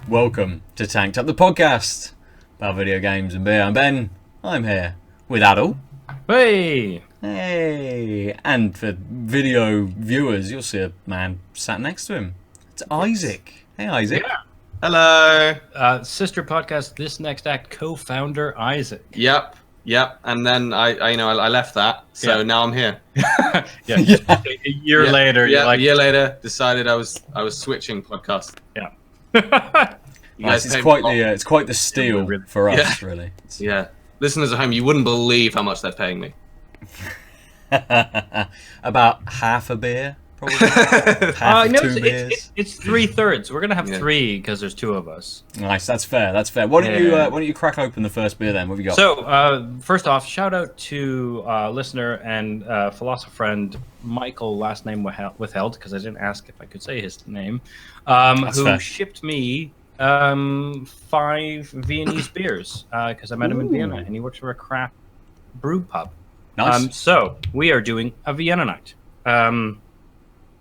Welcome to Tanked Up, the podcast about video games and beer. I'm Ben. I'm here with Aadil. Hey! Hey! And for video viewers, you'll see a man sat next to him. It's Isaac. Hey, Isaac. Yeah. Hello. Sister podcast, This Next Act co-founder Isaac. Yep. And then I left that, so now I'm here. A year later, a year later, decided I was switching podcasts. Yeah. Nice. It's quite the steal for us, really. Yeah. Listeners at home, you wouldn't believe how much they're paying me. About half a beer, probably. Half no, two beers. it's 3/3. We're gonna have three because there's two of us. Nice. That's fair. Why don't you crack open the first beer then? What have you got? So first off, shout out to listener and philosopher friend Michael, last name withheld because I didn't ask if I could say his name, who fair. shipped me 5 Viennese beers because I met him in Vienna and he works for a craft brew pub. Nice. So we are doing a Vienna night.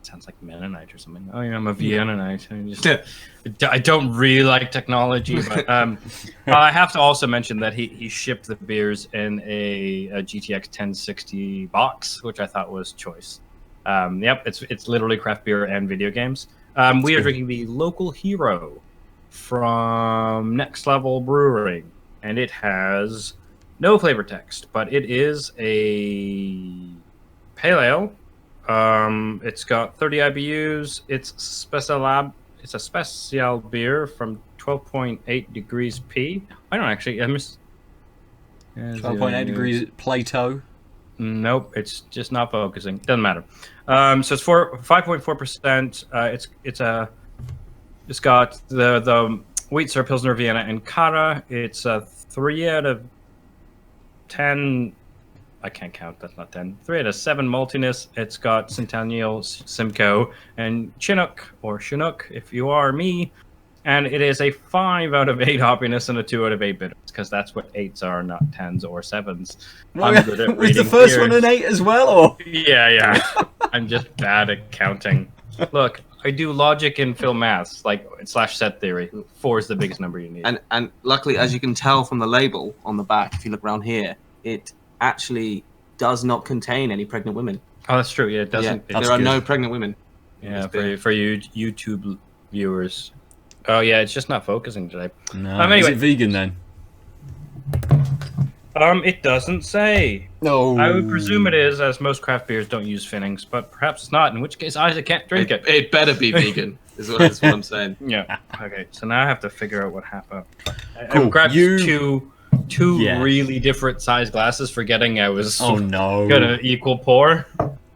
Sounds like Mennonite or something. Oh yeah, I'm a Vienna night. I don't really like technology, but I have to also mention that he shipped the beers in a GTX 1060 box, which I thought was choice. Yep, it's literally craft beer and video games. We are drinking the Local Hero from Next Level Brewing, and it has no flavor text, but it is a pale ale. It's got 30 IBUs. It's a special beer from 12.8 degrees P. I don't actually. I missed. 12.8 degrees Plato. Nope, it's just not focusing. Doesn't matter. So it's 5.4%. It's got the wheat syrup, Pilsner, Vienna, and Kara. It's a 3 out of 10. I can't count. That's not 10. 3 out of 7 maltiness. It's got Centennial, Simcoe, and Chinook or Chinook if you are me. And it is a 5 out of 8 hoppiness and a 2 out of 8 bitters because that's what 8s are, not 10s or 7s. I'm good at Was reading the first beers. one an 8 as well, or? Yeah. I'm just bad at counting. Look, I do logic and film maths, like / set theory. 4 is the biggest number you need. And luckily, as you can tell from the label on the back, if you look around here, it actually does not contain any pregnant women. Oh, that's true. Yeah, it doesn't. Yeah, there are no pregnant women. Yeah, for you YouTube viewers. Oh yeah, it's just not focusing today. No. Anyway. Is it vegan then? It doesn't say. No. I would presume it is, as most craft beers don't use finnings, but perhaps it's not. In which case, Isaac can't drink it. It better be vegan. is what I'm saying. Yeah. Okay. So now I have to figure out what happened. Cool. I grabbed two Yeah. really different size glasses, forgetting I was gonna equal pour.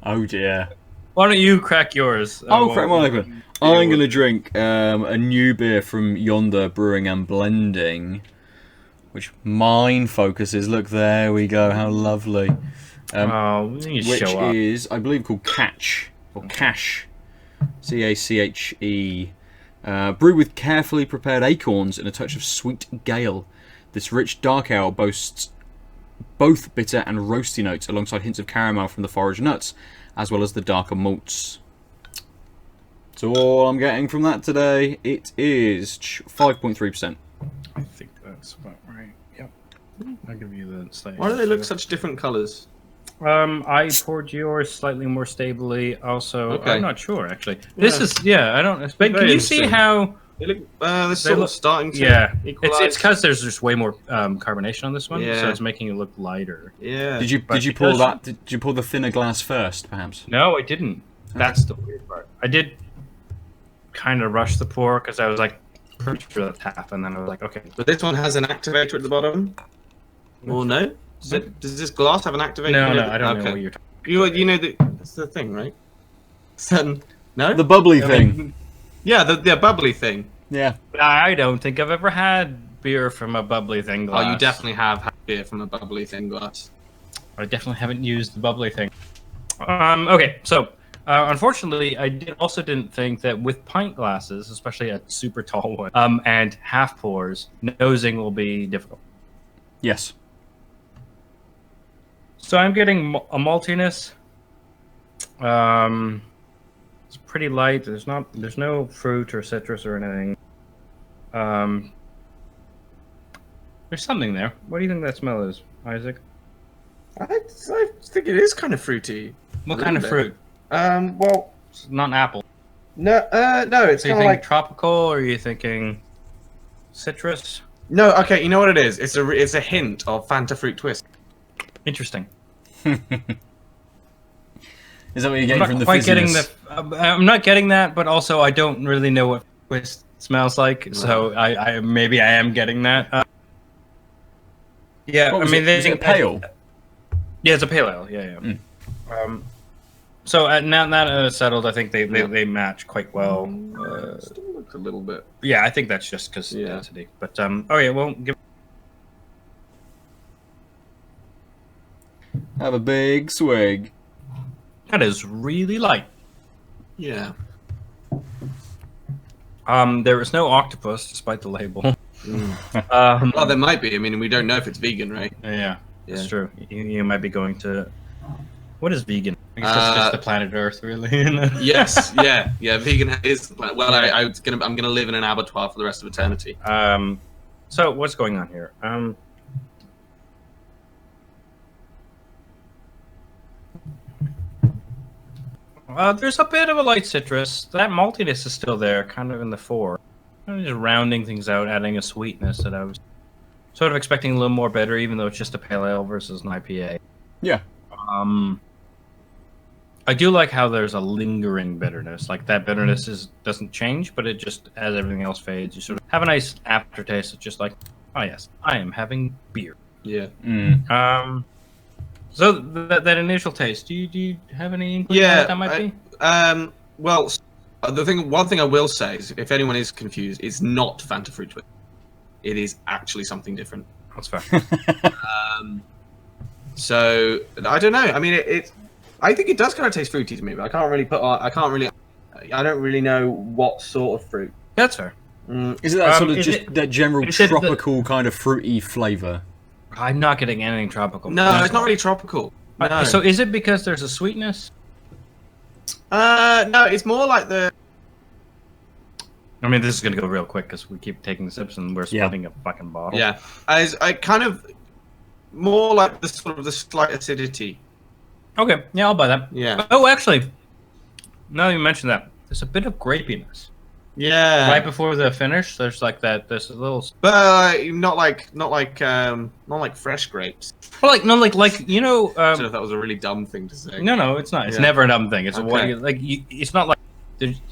Oh dear. Why don't you crack yours? Crack my open. I'm going to drink a new beer from Yonder Brewing and Blending, which mine focuses. Look, there we go. How lovely. You Which show up. is, I believe, called Catch, or Cache. C-A-C-H-E. Brewed with carefully prepared acorns and a touch of sweet gale. This rich dark ale boasts both bitter and roasty notes, alongside hints of caramel from the forage nuts, as well as the darker malts. So all I'm getting from that today, it is 5.3%. I think that's about right. Yep. I'll give you the slightly. Why do they look such different colours? I poured yours slightly more stably. Also, Okay. I'm not sure actually. This is I don't. Ben, can you see interesting. how? They look. They're sort of starting to. Yeah, equalize. it's because there's just way more carbonation on this one, Yeah. so it's making it look lighter. Yeah. Did you pour that? Did you pour the thinner glass first, perhaps? No, I didn't. That's the weird part. I did kind of rush the pour because I was like pretty sure that's half, and then I was like, okay. But this one has an activator at the bottom. Or no? Does this glass have an activator? No, I don't know what you're talking. You know that's the thing, right? No. The bubbly thing. Yeah, the bubbly thing. Yeah. I don't think I've ever had beer from a bubbly thing glass. Oh, you definitely have had beer from a bubbly thing glass. I definitely haven't used the bubbly thing. Okay, so unfortunately, I didn't think that with pint glasses, especially a super tall one, and half pours, nosing will be difficult. Yes. So I'm getting a maltiness. It's pretty light. There's no fruit or citrus or anything. There's something there. What do you think that smell is, Isaac? I think it is kind of fruity. What kind of fruit? Well, It's not apple. no, no, it's Are you kind of thinking like tropical, or are you thinking citrus? no. Okay, you know what it is? It's a hint of Fanta fruit twist. Interesting. Is that what you're I'm getting not from the quite getting fizziness? I'm not getting that, but also I don't really know what twist smells like, so I maybe I am getting that. Yeah, What was I mean, it? Was it a pale? Yeah, it's a pale ale. Yeah, yeah. So now that it's settled, I think they match quite well. Still looks a little bit. Yeah, I think that's just because density. But oh yeah, well, give. Have a big swig. That is really light. Yeah. There is no octopus, despite the label. Well, there might be. I mean, we don't know if it's vegan, right? Yeah, Yeah. it's true. You might be going to. What is vegan? I guess it's just the planet Earth, really. Yes. Yeah. Vegan is. Well, I'm gonna live in an abattoir for the rest of eternity. So what's going on here? There's a bit of a light citrus. That maltiness is still there, kind of in the fore. I'm just rounding things out, adding a sweetness that I was sort of expecting a little more bitter, even though it's just a pale ale versus an IPA. Yeah. I do like how there's a lingering bitterness. Like that bitterness doesn't change, but it just, as everything else fades, you sort of have a nice aftertaste. It's just like, oh yes, I am having beer. Yeah. So that initial taste, do you have any inkling Yeah. what that might be? Well, one thing I will say is, if anyone is confused, it's not Fanta fruit twist. It is actually something different. That's fair. So I don't know. I mean, I think it does kind of taste fruity to me, but I don't really know what sort of fruit. That's fair. Is it that sort of is just it- that general is it the- tropical kind of fruity flavour? I'm not getting anything tropical. No, it's not really tropical. No. So is it because there's a sweetness? No, it's more like the. I mean, this is going to go real quick because we keep taking sips and we're splitting a fucking bottle. Yeah, I kind of more like the sort of the slight acidity. Okay, yeah, I'll buy that. Yeah. Oh, actually, now that you mentioned that, there's a bit of grapiness. Yeah. Right before the finish, there's like that. There's a little. But not like fresh grapes. Well, like you know. I don't know if that was a really dumb thing to say. No, it's not. It's Yeah. never a dumb thing. It's Okay. it's not like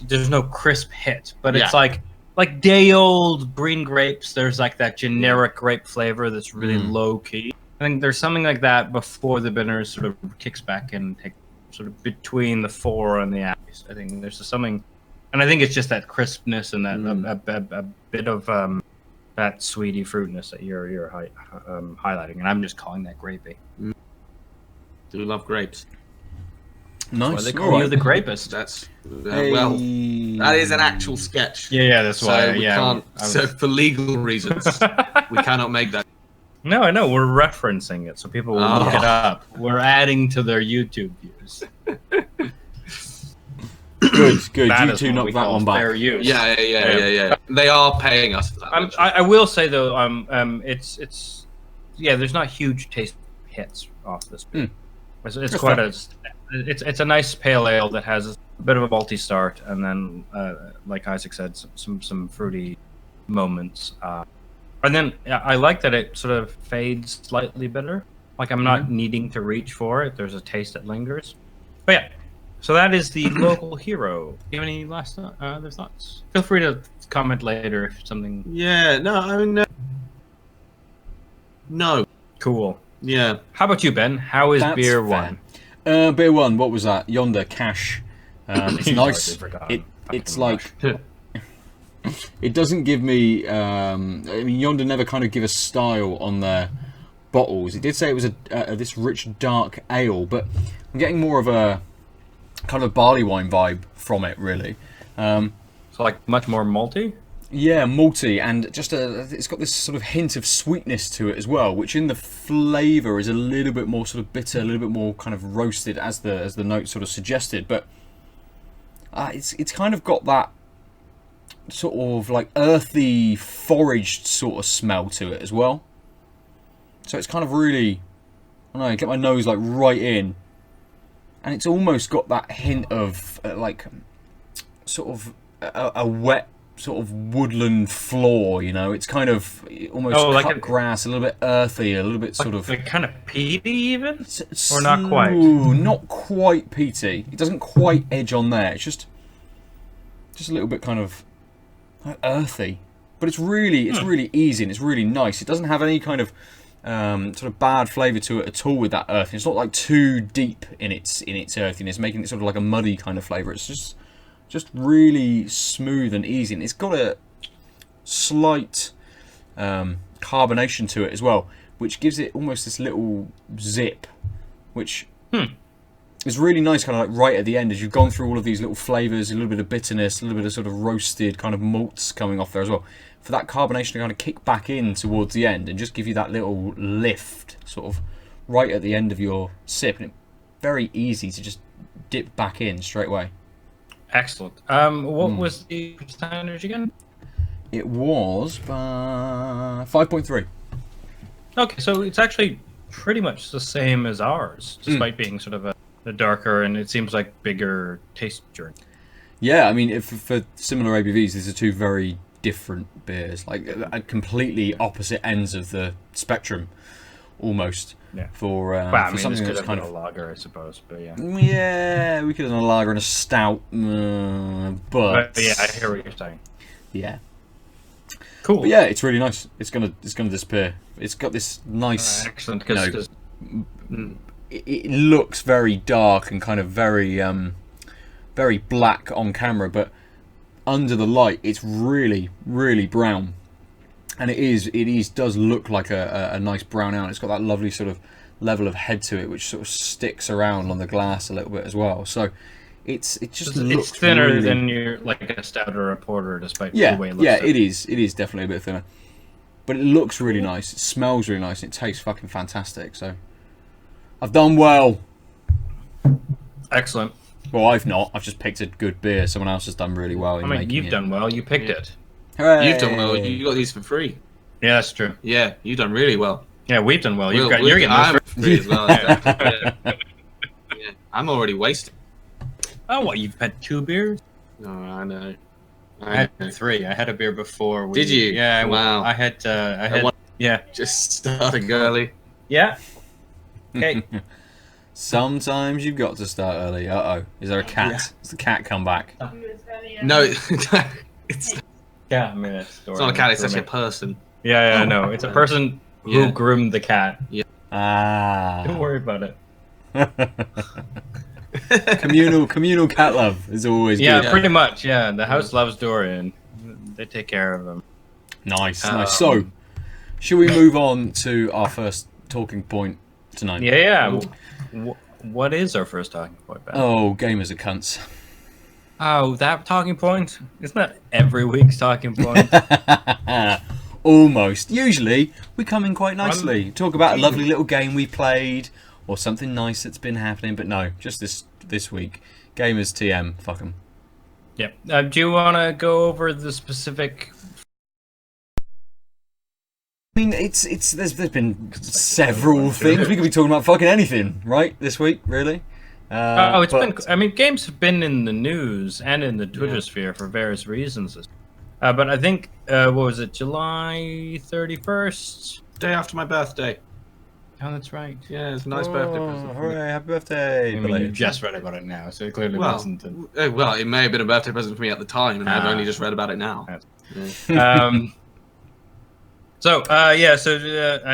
there's no crisp hit, but it's Yeah. like day old green grapes. There's like that generic grape flavor that's really low key. I think there's something like that before the bitterness sort of kicks back and take sort of between the fore and the after. I think there's just something, and I think it's just that crispness and that a bit of that sweetie fruitness that you're highlighting, and I'm just calling that grapey. Do love grapes. Nice. Why they call you the grapist? That's well, that is an actual sketch. Yeah, that's why. So we can't. So for legal reasons, we cannot make that. No, I know. We're referencing it, so people will look it up. We're adding to their YouTube views. Good. That You is two what knocked we that call one back. fair use. Yeah. They are paying us for that. much. I will say though, it's there's not huge taste hits off this beer. It's quite it's a nice pale ale that has a bit of a malty start, and then like Isaac said, some fruity moments. And then I like that it sort of fades slightly bitter. Like I'm not needing to reach for it. There's a taste that lingers. But yeah, so that is the local hero. Do you have any last other thoughts? Feel free to comment later if something. Yeah. No. I mean. No. Cool. Yeah. How about you, Ben? How is That's beer fair. one? Beer one. What was that? Yonder cash. It's nice. It's like. It doesn't give me. I mean, Yonder never kind of give a style on their bottles. It did say it was this rich dark ale, but I'm getting more of a kind of barley wine vibe from it, really. So like much more malty. Yeah, malty, and just it's got this sort of hint of sweetness to it as well, which in the flavour is a little bit more sort of bitter, a little bit more kind of roasted, as the note sort of suggested. But it's kind of got that sort of like earthy, foraged sort of smell to it as well. So it's kind of really, I don't know, get my nose like right in, and it's almost got that hint of like sort of a wet sort of woodland floor, you know. It's kind of almost cut grass, a little bit earthy, a little bit sort of like kind of peaty even, or not quite. Ooh, not quite peaty. It doesn't quite edge on there. It's just a little bit kind of earthy, but it's really easy and it's really nice. It doesn't have any kind of sort of bad flavour to it at all with that earth. It's not like too deep in its earthiness, making it sort of like a muddy kind of flavour. It's just really smooth and easy, and it's got a slight carbonation to it as well, which gives it almost this little zip, which is really nice, kind of like right at the end as you've gone through all of these little flavours, a little bit of bitterness, a little bit of sort of roasted kind of malts coming off there as well, for that carbonation to kind of kick back in towards the end and just give you that little lift sort of right at the end of your sip, and it's very easy to just dip back in straight away. Excellent. What was the percentage again? It was 5.3. Okay, so it's actually pretty much the same as ours, despite being sort of a darker and it seems like bigger taste journey. Yeah, I mean, for similar ABVs, these are two very different beers, like at completely opposite ends of the spectrum, almost. Yeah. For something that's kind of a lager, I suppose, but yeah. Yeah, we could have done a lager and a stout, but yeah, I hear what you're saying. Yeah. Cool. But yeah, it's really nice. It's gonna disappear. It's got this nice. Excellent. It looks very dark and kind of very very black on camera, but under the light, it's really, really brown. And it does look like a nice brown ale. It's got that lovely sort of level of head to it, which sort of sticks around on the glass a little bit as well. So it's thinner really... than your like a stout or a porter, despite the way it looks. Yeah, it is definitely a bit thinner, but it looks really nice. It smells really nice, and it tastes fucking fantastic. So I've done well. Excellent. Well, I've not. I've just picked a good beer. Someone else has done really well. You've done well. You picked it. Hooray. You've done well. You got these for free. Yeah, that's true. Yeah, you've done really well. Yeah, we've done well. You're getting those for free as well. Yeah. I'm already wasted. Oh, what? You've had 2 beers? No, I know. I had 3. I had a beer before. Did you? Yeah. Wow. I had. Yeah. Just starting early. Yeah. Okay. Sometimes you've got to start early. Uh-oh. Is there a cat? Yeah. Does the cat come back? No, it's Yeah, I mean, it's not a cat, it's actually a person. Yeah, no. It's a person who groomed the cat. Yeah. Ah. Don't worry about it. communal cat love is always good. Yeah, pretty much, yeah. The house loves Dorian. They take care of him. Nice. So, should we move on to our first talking point tonight? Yeah. What is our first talking point, Ben? Oh, gamers are cunts. Oh, that talking point? Isn't that every week's talking point? Almost. Usually, we come in quite nicely. Talk about a lovely little game we played, or something nice that's been happening, but no, just this week. Gamers TM, fuck them. Yep. Do you want to go over the specific... I mean, there's been several things. We could be talking about fucking anything, right, this week, really? Games have been in the news and in the Twitter sphere for various reasons. But I think, what was it, July 31st? Day after my birthday. Oh, that's right. Yeah, it's a nice birthday present. Hooray, happy birthday. I mean, you just read about it now, so it clearly wasn't. Well, it may have been a birthday present for me at the time, and I've only just read about it now. I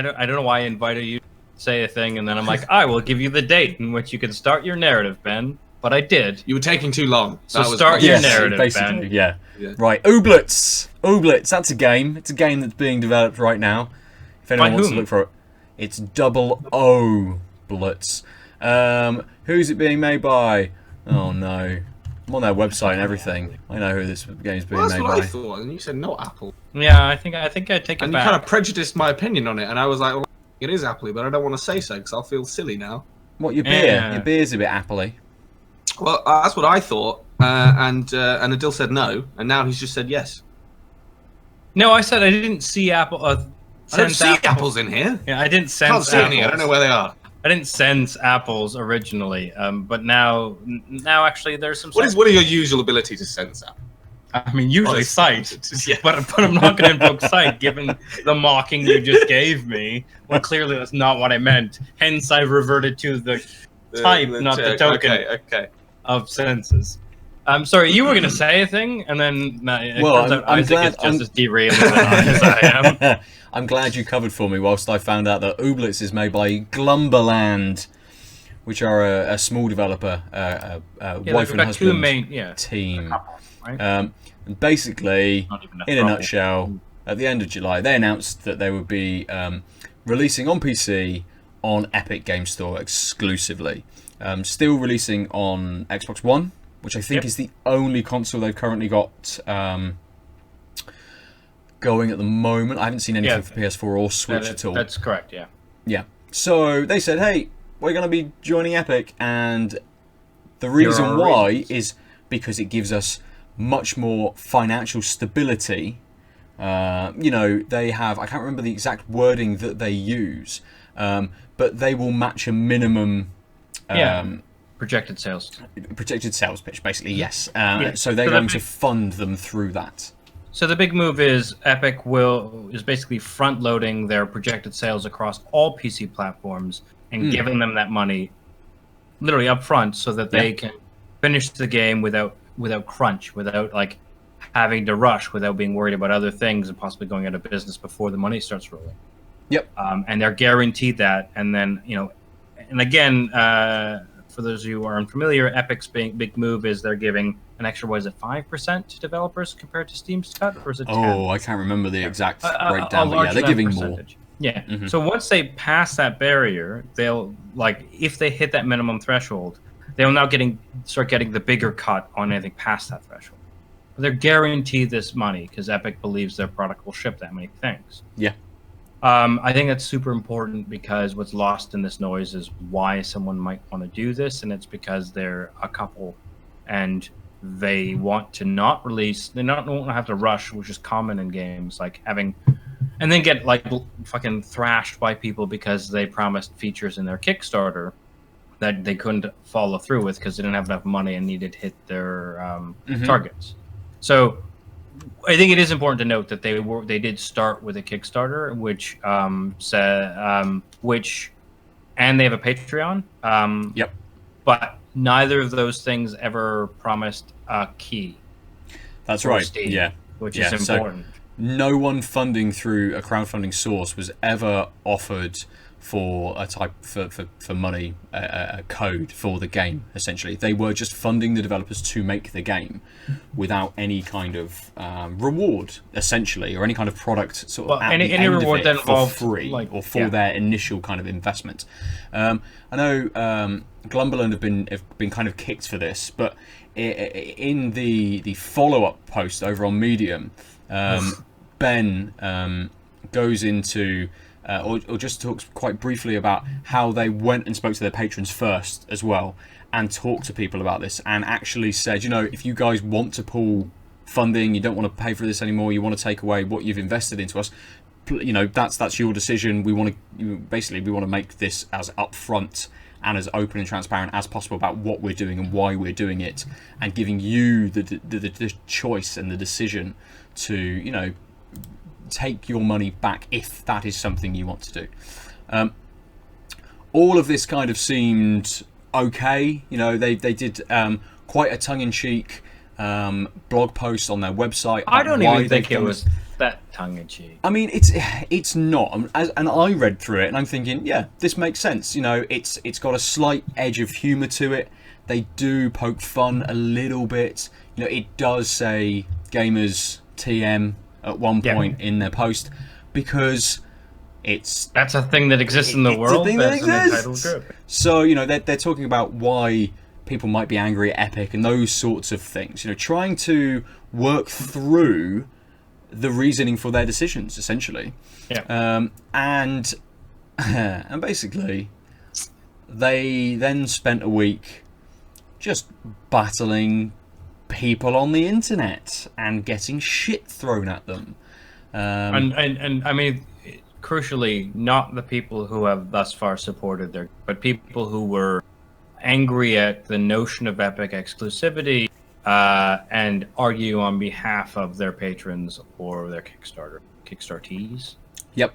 don't know why I invited you to say a thing, and then I'm like, I will give you the date in which you can start your narrative, Ben. But I did. You were taking too long. So start your narrative, basically, Ben. Yeah. Right, Ooblets. Ooblets, that's a game. It's a game that's being developed right now. If anyone wants to look for it. It's double Ooblets. Who's it being made by? Oh no. I'm on their website and everything. I know who this game's being made by. That's what I thought, and you said not Apple. Yeah, I think I'd take it back. And you kind of prejudiced my opinion on it, and I was like, well, it is Apple, but I don't want to say so because I'll feel silly now. What, your beer? Yeah. Your beer's a bit Apple-y. Well, that's what I thought. and Aadil said no, and now he's just said yes. No, I said I didn't see Apple. I don't see apples in here. Yeah, I didn't sense. Can't see any. I don't know where they are. I didn't sense apples originally, but now actually there's some. What are your usual ability to sense apples? I mean, usually sight, Yeah. but I'm not going to invoke sight, given the mocking you just gave me. Well, clearly that's not what I meant. Hence, I've reverted to the type, not the token of senses. I'm sorry, you were going to say a thing, and then Isaac is just as derailing as I am. I'm glad you covered for me whilst I found out that Ooblets is made by Glumberland, which are a small developer, wife and husband team. Couple, right? And basically, in a nutshell, at the end of July, they announced that they would be releasing on PC on Epic Game Store exclusively. Still releasing on Xbox One, which I think is the only console they've currently got going at the moment. I haven't seen anything for PS4 or Switch at all. That's correct, yeah. Yeah. So they said, hey, we're going to be joining Epic, and the reason why is because it gives us much more financial stability. They have, I can't remember the exact wording that they use, but they will match a minimum projected sales pitch, basically. Yes. So they're going to fund them through that. So the big move is Epic is basically front loading their projected sales across all PC platforms and giving them that money literally up front so that they can finish the game without crunch, without like having to rush, without being worried about other things and possibly going out of business before the money starts rolling. Yep. And they're guaranteed that. And then, and again, for those of you who are unfamiliar, Epic's big move is they're giving an extra, 5% to developers compared to Steam's cut, or is it 10? Oh, I can't remember the exact breakdown, but yeah, they're giving more. Yeah. Mm-hmm. So once they pass that barrier, they'll, if they hit that minimum threshold, they'll now start getting the bigger cut on anything past that threshold. But they're guaranteed this money because Epic believes their product will ship that many things. Yeah. I think that's super important because what's lost in this noise is why someone might want to do this, and it's because they're a couple and they want to not release. They don't want to have to rush, which is common in games, and then get fucking thrashed by people because they promised features in their Kickstarter that they couldn't follow through with because they didn't have enough money and needed to hit their targets. So I think it is important to note that they did start with a Kickstarter, and they have a Patreon. Yep. But neither of those things ever promised a key. That's right. Steam, which is important. So no one funding through a crowdfunding source was ever offered for a type for money, a code for the game. Essentially, they were just funding the developers to make the game without any kind of reward, essentially, or any kind of product any reward that involved for free or for their initial kind of investment. I know Glumberland have been kind of kicked for this, but in the follow-up post over on Medium, Ben goes into or just talks quite briefly about how they went and spoke to their patrons first as well and talked to people about this and actually said, if you guys want to pull funding, you don't want to pay for this anymore, you want to take away what you've invested into us, that's your decision. We want to make this as upfront and as open and transparent as possible about what we're doing and why we're doing it, and giving you the choice and the decision to take your money back if that is something you want to do. All of this kind of seemed okay. They did quite a tongue-in-cheek blog post on their website. I don't even think it was that tongue-in-cheek. I mean, it's not. And I read through it and I'm thinking, yeah, this makes sense. It's got a slight edge of humour to it. They do poke fun a little bit. It does say gamers TM at one point in their post, because that's a thing that exists in the world. That's an entitled group. So they're talking about why people might be angry at Epic and those sorts of things. Trying to work through the reasoning for their decisions, essentially. Yeah. And basically, they then spent a week just battling people on the internet and getting shit thrown at them. And I mean, crucially, not the people who have thus far supported their, but people who were angry at the notion of Epic exclusivity and argue on behalf of their patrons or their Kickstartees. Yep.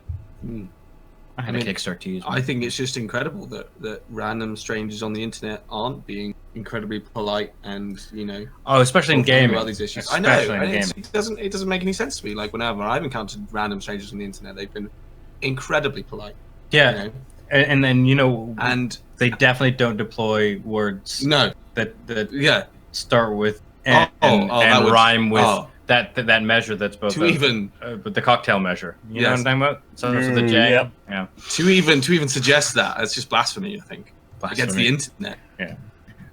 I had a Kickstartees. I think it's just incredible that random strangers on the internet aren't being incredibly polite and, you know... Oh, especially in gaming. About these issues. I know. It doesn't make any sense to me. Like, whenever I've encountered random strangers on the internet, they've been incredibly polite. Yeah. You know? And then, you know... And they definitely don't deploy words that start with and rhyme with that measure that's both but the cocktail measure. You know what I'm talking about? So the J. Yep. Yeah. To even suggest that, it's just blasphemy, I think. Against the internet. Yeah.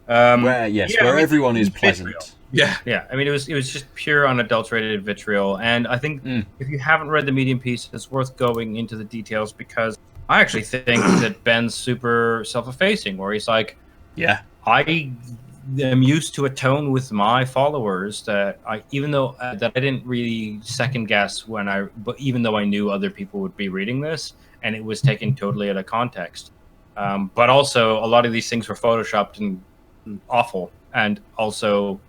Where everyone is pleasant. Vitriol. Yeah. Yeah. I mean, it was just pure unadulterated vitriol, and I think if you haven't read the Medium piece, it's worth going into the details because I actually think that Ben's super self-effacing, where he's like, yeah, I am used to a tone with my followers that even though that I didn't really second guess but even though I knew other people would be reading this and it was taken totally out of context. But also a lot of these things were photoshopped and awful. And also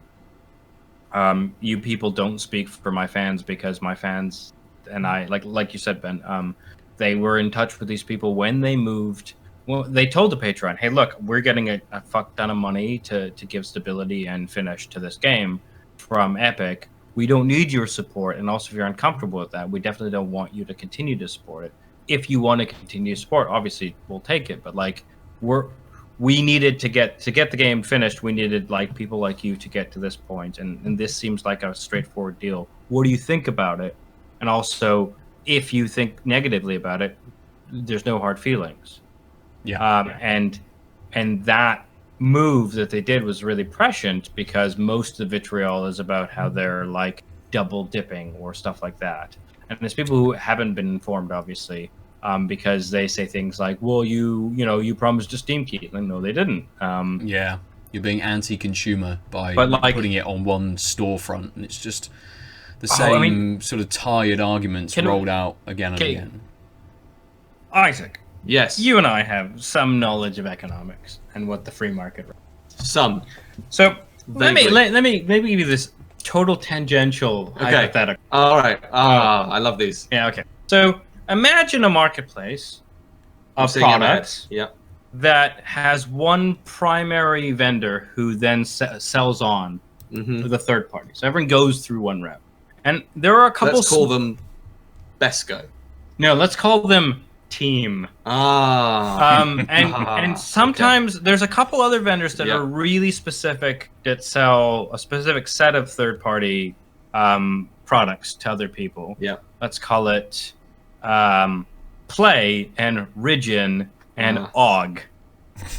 you people don't speak for my fans because my fans and I, like you said, Ben, they were in touch with these people when they moved. Well, they told the Patreon, hey, look, we're getting a fuck ton of money to give stability and finish to this game from Epic. We don't need your support. And also, if you're uncomfortable with that, we definitely don't want you to continue to support it. If you want to continue to support, obviously, we'll take it. But, like, we needed to get the game finished. We needed, like, people like you to get to this point. And this seems like a straightforward deal. What do you think about it? And also, if you think negatively about it, there's no hard feelings. Yeah. And that move that they did was really prescient because most of the vitriol is about how they're like double dipping or stuff like that. And there's people who haven't been informed, obviously, because they say things like, "Well, you promised a Steam key." Like, no, they didn't. Yeah, you're being anti-consumer by putting it on one storefront, and it's just the same sort of tired arguments rolled out again and again. Isaac. Yes. You and I have some knowledge of economics and what the free market runs. Some. So let me maybe give you this total tangential hypothetical. All right. I love these. Yeah. Okay. So imagine a marketplace of products that has one primary vendor who then sells on to the third party. So everyone goes through one route, and there are a couple. Let's call them Besco. No, let's call them Team. And sometimes there's a couple other vendors that are really specific that sell a specific set of third-party products to other people. Yeah. Let's call it Play and Rigin and OG.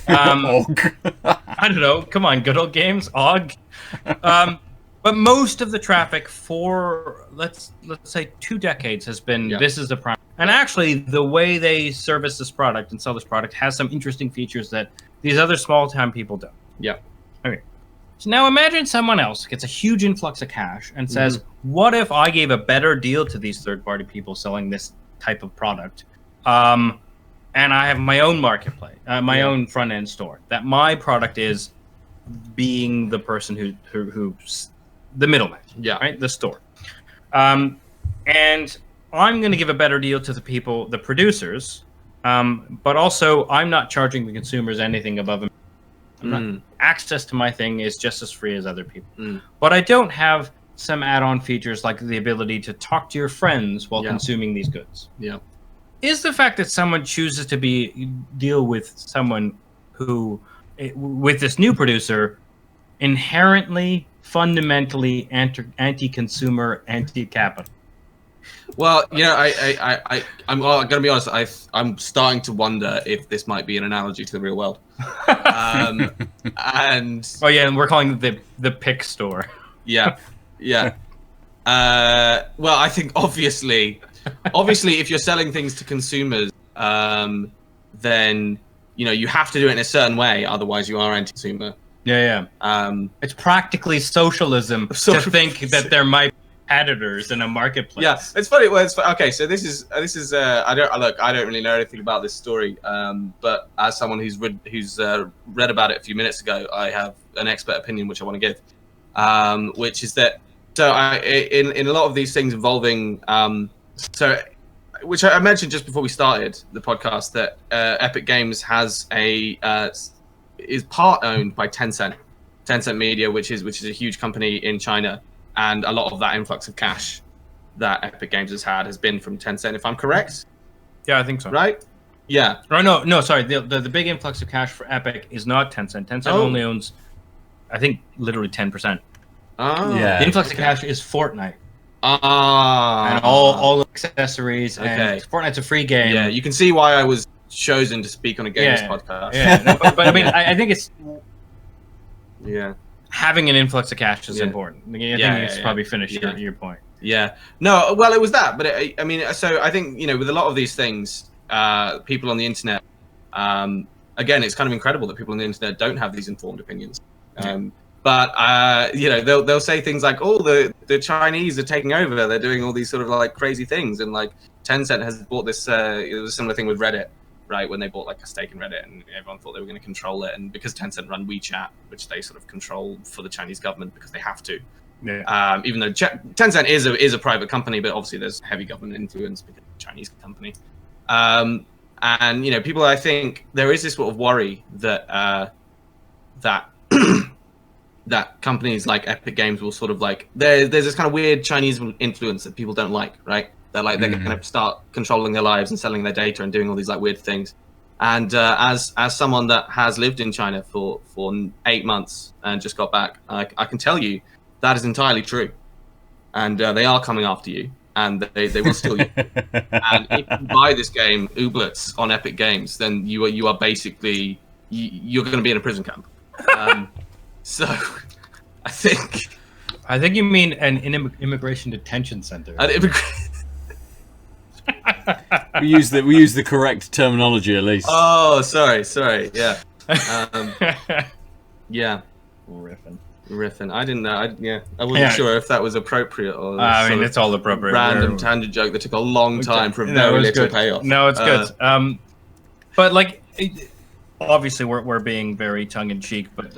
I don't know. Come on, good old games, OG. But most of the traffic for let's say 2 decades has been this is the prime. And actually, the way they service this product and sell this product has some interesting features that these other small-time people don't. Yeah. Okay. So now imagine someone else gets a huge influx of cash and says, what if I gave a better deal to these third-party people selling this type of product? And I have my own marketplace, my own front-end store. That my product is being the person who's the middleman. Yeah. Right? The store. And I'm going to give a better deal to the producers, but also I'm not charging the consumers anything above them. Access to my thing is just as free as other people. But I don't have some add-on features like the ability to talk to your friends while consuming these goods. Yeah. Is the fact that someone chooses to deal with someone who, with this new producer, inherently, fundamentally anti-consumer, anti-capital? Well, you know, I'm going to be honest. I'm starting to wonder if this might be an analogy to the real world. And and we're calling it the pick store. Yeah. Well, I think obviously, if you're selling things to consumers, then you have to do it in a certain way. Otherwise, you are anti-consumer. It's practically socialism to think that there might be competitors in a marketplace. Yeah, it's funny. Well, okay. So this is I don't really know anything about this story. But as someone who's read about it a few minutes ago, I have an expert opinion which I want to give. Which is that in a lot of these things involving which I mentioned just before we started the podcast, that Epic Games is part owned by Tencent Media, which is a huge company in China, and a lot of that influx of cash that Epic Games has been from Tencent, if I'm correct. Yeah, I think so. Right? Yeah. Oh no, sorry. The big influx of cash for Epic is not Tencent. Tencent only owns, I think, literally 10%. Oh. Yeah. The influx of cash is Fortnite. And all accessories. And Fortnite's a free game. Yeah, you can see why I was chosen to speak on a games podcast. Yeah, no, but I mean, I think it's having an influx of cash is important. I think it's probably finished your point. Yeah. No, well, it was that, but I mean, so I think with a lot of these things, people on the internet, again, it's kind of incredible that people on the internet don't have these informed opinions. But they'll say things like, "Oh, the Chinese are taking over. They're doing all these sort of like crazy things," and like Tencent has bought this. It was a similar thing with Reddit, right? When they bought like a stake in Reddit, and everyone thought they were going to control it, and because Tencent run WeChat, which they sort of control for the Chinese government because they have to. Yeah. Even though Tencent is a private company, but obviously there's heavy government influence because it's a Chinese company. And people, I think there is this sort of worry that that companies like Epic Games will sort of like there's this kind of weird Chinese influence that people don't like, right? They're like they're going to start controlling their lives and selling their data and doing all these like weird things. And as someone that has lived in China for 8 months and just got back, I can tell you that is entirely true. And they are coming after you, and they will steal you. And if you buy this game, Ooblets, on Epic Games, then you are basically you're going to be in a prison camp. So, I think you mean an immigration detention center. We use the correct terminology at least. Oh, sorry, yeah, yeah. Riffing. I didn't know. I wasn't sure if that was appropriate or. I mean, it's all appropriate. Random tangent joke that took a long time for a very little payoff. No, it's good. But like, obviously, we're being very tongue in cheek, but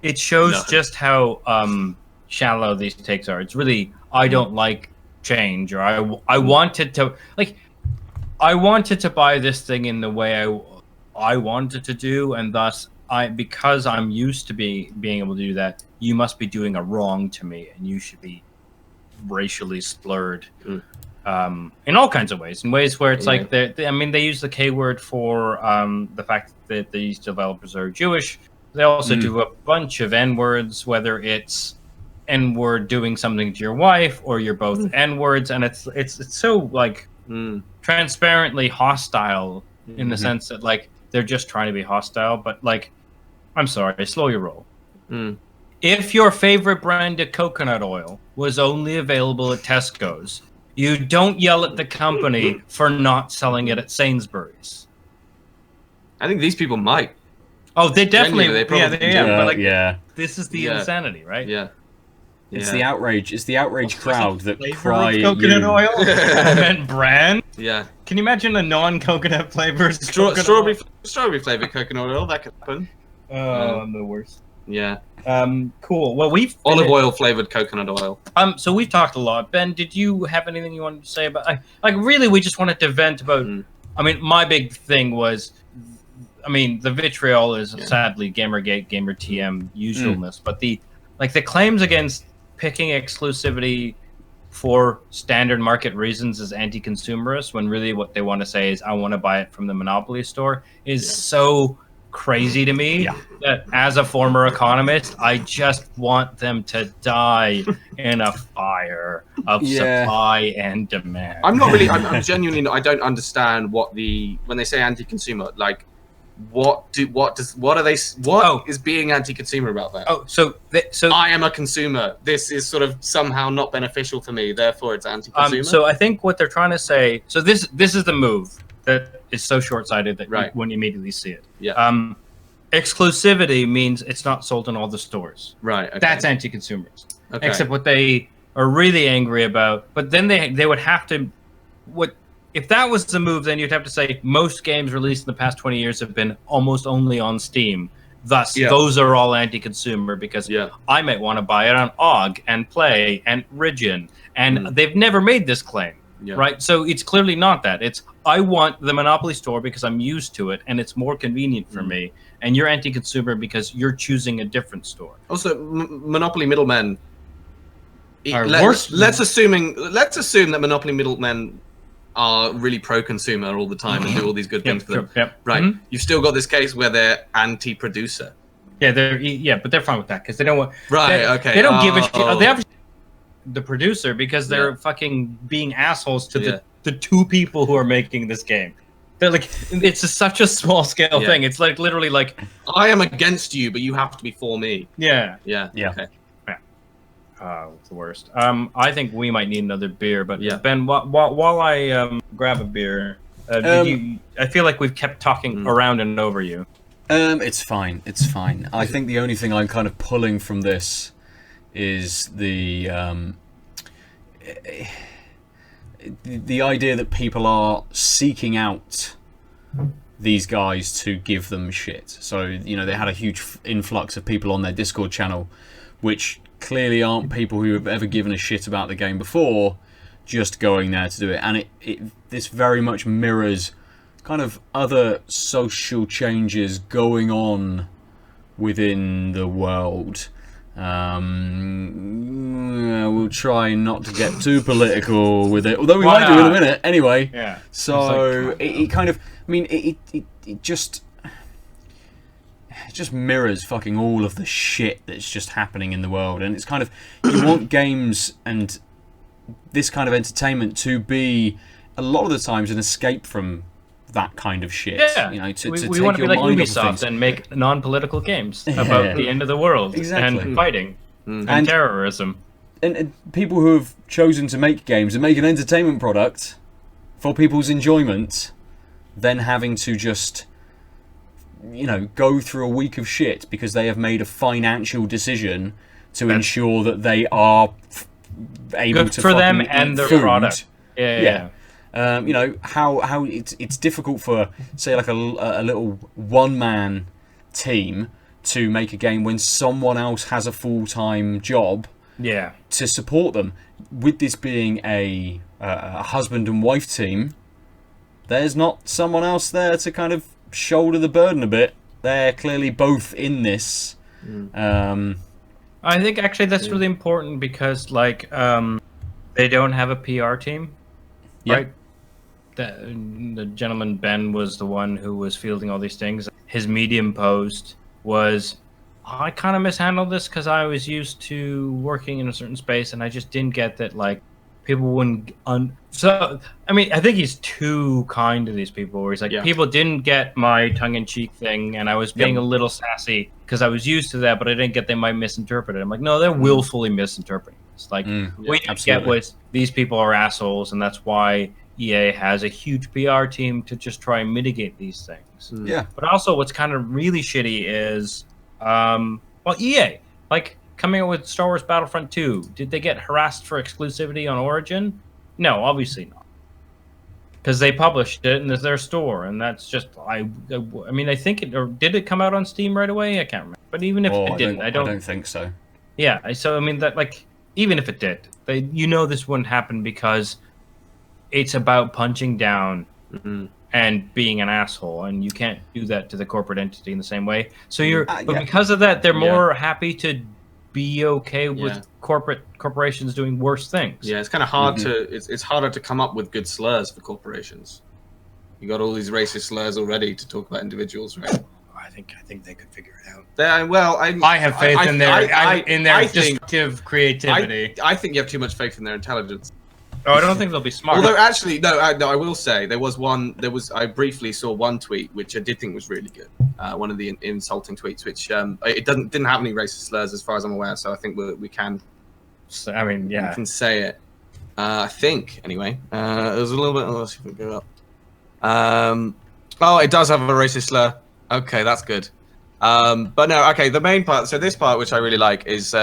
it shows just how shallow these takes are. It's really, I don't like change, or I wanted to buy this thing in the way I wanted to do, and thus because I'm used to being able to do that, you must be doing a wrong to me, and you should be racially slurred in all kinds of ways, in ways where it's like they use the K word for the fact that these developers are Jewish. They also do a bunch of N-words, whether it's N-word doing something to your wife or you're both N-words, and it's so like transparently hostile in the sense that like they're just trying to be hostile, but like, I'm sorry, slow your roll. If your favorite brand of coconut oil was only available at Tesco's, you don't yell at the company for not selling it at Sainsbury's. I think these people might. Oh, they definitely, they probably do. But like, this is the insanity, right? Yeah. It's the outrage. It's the outrage crowd that cry. Coconut oil and brand. Yeah. Can you imagine a non-coconut flavor? Strawberry flavored coconut oil. That could happen. Oh, I'm the worst. Yeah. Cool. Well, olive oil flavored coconut oil. So we've talked a lot. Ben, did you have anything you wanted to say about? Like, really, we just wanted to vent about. I mean, my big thing was. I mean, the vitriol is sadly Gamergate, GamerTM usualness, but the claims against picking exclusivity for standard market reasons is anti-consumerist, when really what they want to say is I want to buy it from the Monopoly store, is so crazy to me that as a former economist, I just want them to die in a fire of supply and demand. I'm not really. I'm genuinely. I don't understand when they say anti-consumer, like. What is being anti-consumer about that? Oh, so I am a consumer. This is sort of somehow not beneficial for me. Therefore, it's anti-consumer. So I think what they're trying to say. So this is the move that is so short-sighted that you wouldn't immediately see it. Yeah. exclusivity means it's not sold in all the stores. Right. Okay. That's anti-consumerist. Okay. Except what they are really angry about. But then they would have to, if that was the move, then you'd have to say most games released in the past 20 years have been almost only on Steam. Thus, those are all anti-consumer because I might want to buy it on OGG and Play and Origin, and they've never made this claim, right? So it's clearly not that. It's I want the Monopoly store because I'm used to it and it's more convenient for me, and you're anti-consumer because you're choosing a different store. Also, Monopoly middlemen. Let's Let's assume that Monopoly middlemen are really pro-consumer all the time and do all these good things for them. Right. You've still got this case where they're anti-producer. Yeah, but they're fine with that because they don't want. Right. Okay. They don't give a shit. They have the producer because they're fucking being assholes to the two people who are making this game. They're like, it's such a small scale thing. It's like literally like, I am against you, but you have to be for me. Yeah. Okay. It's the worst. I think we might need another beer, but Ben, while I grab a beer, I feel like we've kept talking around and over you. It's fine. It's fine. I think the only thing I'm kind of pulling from this is the idea that people are seeking out these guys to give them shit. So, you know, they had a huge influx of people on their Discord channel, which clearly aren't people who have ever given a shit about the game before, just going there to do it. And this very much mirrors kind of other social changes going on within the world. We'll try not to get too political with it, although we might do in a minute anyway. Yeah. So it kind of, I mean, it just mirrors fucking all of the shit that's just happening in the world. And it's kind of, you want games and this kind of entertainment to be a lot of the times an escape from that kind of shit. Yeah, you know, we want to be like Ubisoft and make non-political games about the end of the world and fighting and terrorism. And people who have chosen to make games and make an entertainment product for people's enjoyment, then having to just, you know, go through a week of shit because they have made a financial decision to ensure that they are able good to for them fucking and eat their food. product. Yeah. You know how it's difficult for, say, like a little one-man team to make a game when someone else has a full-time job to support them. With this being a husband and wife team, there's not someone else there to kind of shoulder the burden a bit. They're clearly both in this. I think actually that's really important because like they don't have a PR team, right? The gentleman Ben was the one who was fielding all these things. His Medium post was, I kind of mishandled this because I was used to working in a certain space and I just didn't get that like people wouldn't so I mean I think he's too kind to these people where he's like people didn't get my tongue-in-cheek thing and I was being a little sassy because I was used to that, but I didn't get they might misinterpret it. I'm like, no, they're willfully misinterpreting this. Like what you get was these people are assholes and that's why EA has a huge PR team to just try and mitigate these things. But also what's kind of really shitty is EA, like coming out with Star Wars Battlefront 2, did they get harassed for exclusivity on Origin? No, obviously not. Because they published it and it's their store, and that's just I mean I think it, or did it come out on Steam right away? I can't remember. But even if it didn't, I don't think so. Yeah, so I mean that like even if it did, this wouldn't happen because it's about punching down and being an asshole, and you can't do that to the corporate entity in the same way. So you're, but because of that, they're more happy to be okay with corporations doing worse things. Yeah, it's kind of hard to. It's harder to come up with good slurs for corporations. You got all these racist slurs already to talk about individuals, right? I think they could figure it out. I have faith in their destructive creativity. I think you have too much faith in their intelligence. Oh, I don't think they'll be smart. Although, actually, no, I will say there was one. I briefly saw one tweet which I did think was really good. One of the insulting tweets, which it didn't have any racist slurs as far as I'm aware. So I think we can. I mean, we can say it. I think anyway. There's a little bit. Let's see if we can go up. Oh, it does have a racist slur. Okay, that's good. But no, okay. The main part. So this part, which I really like, is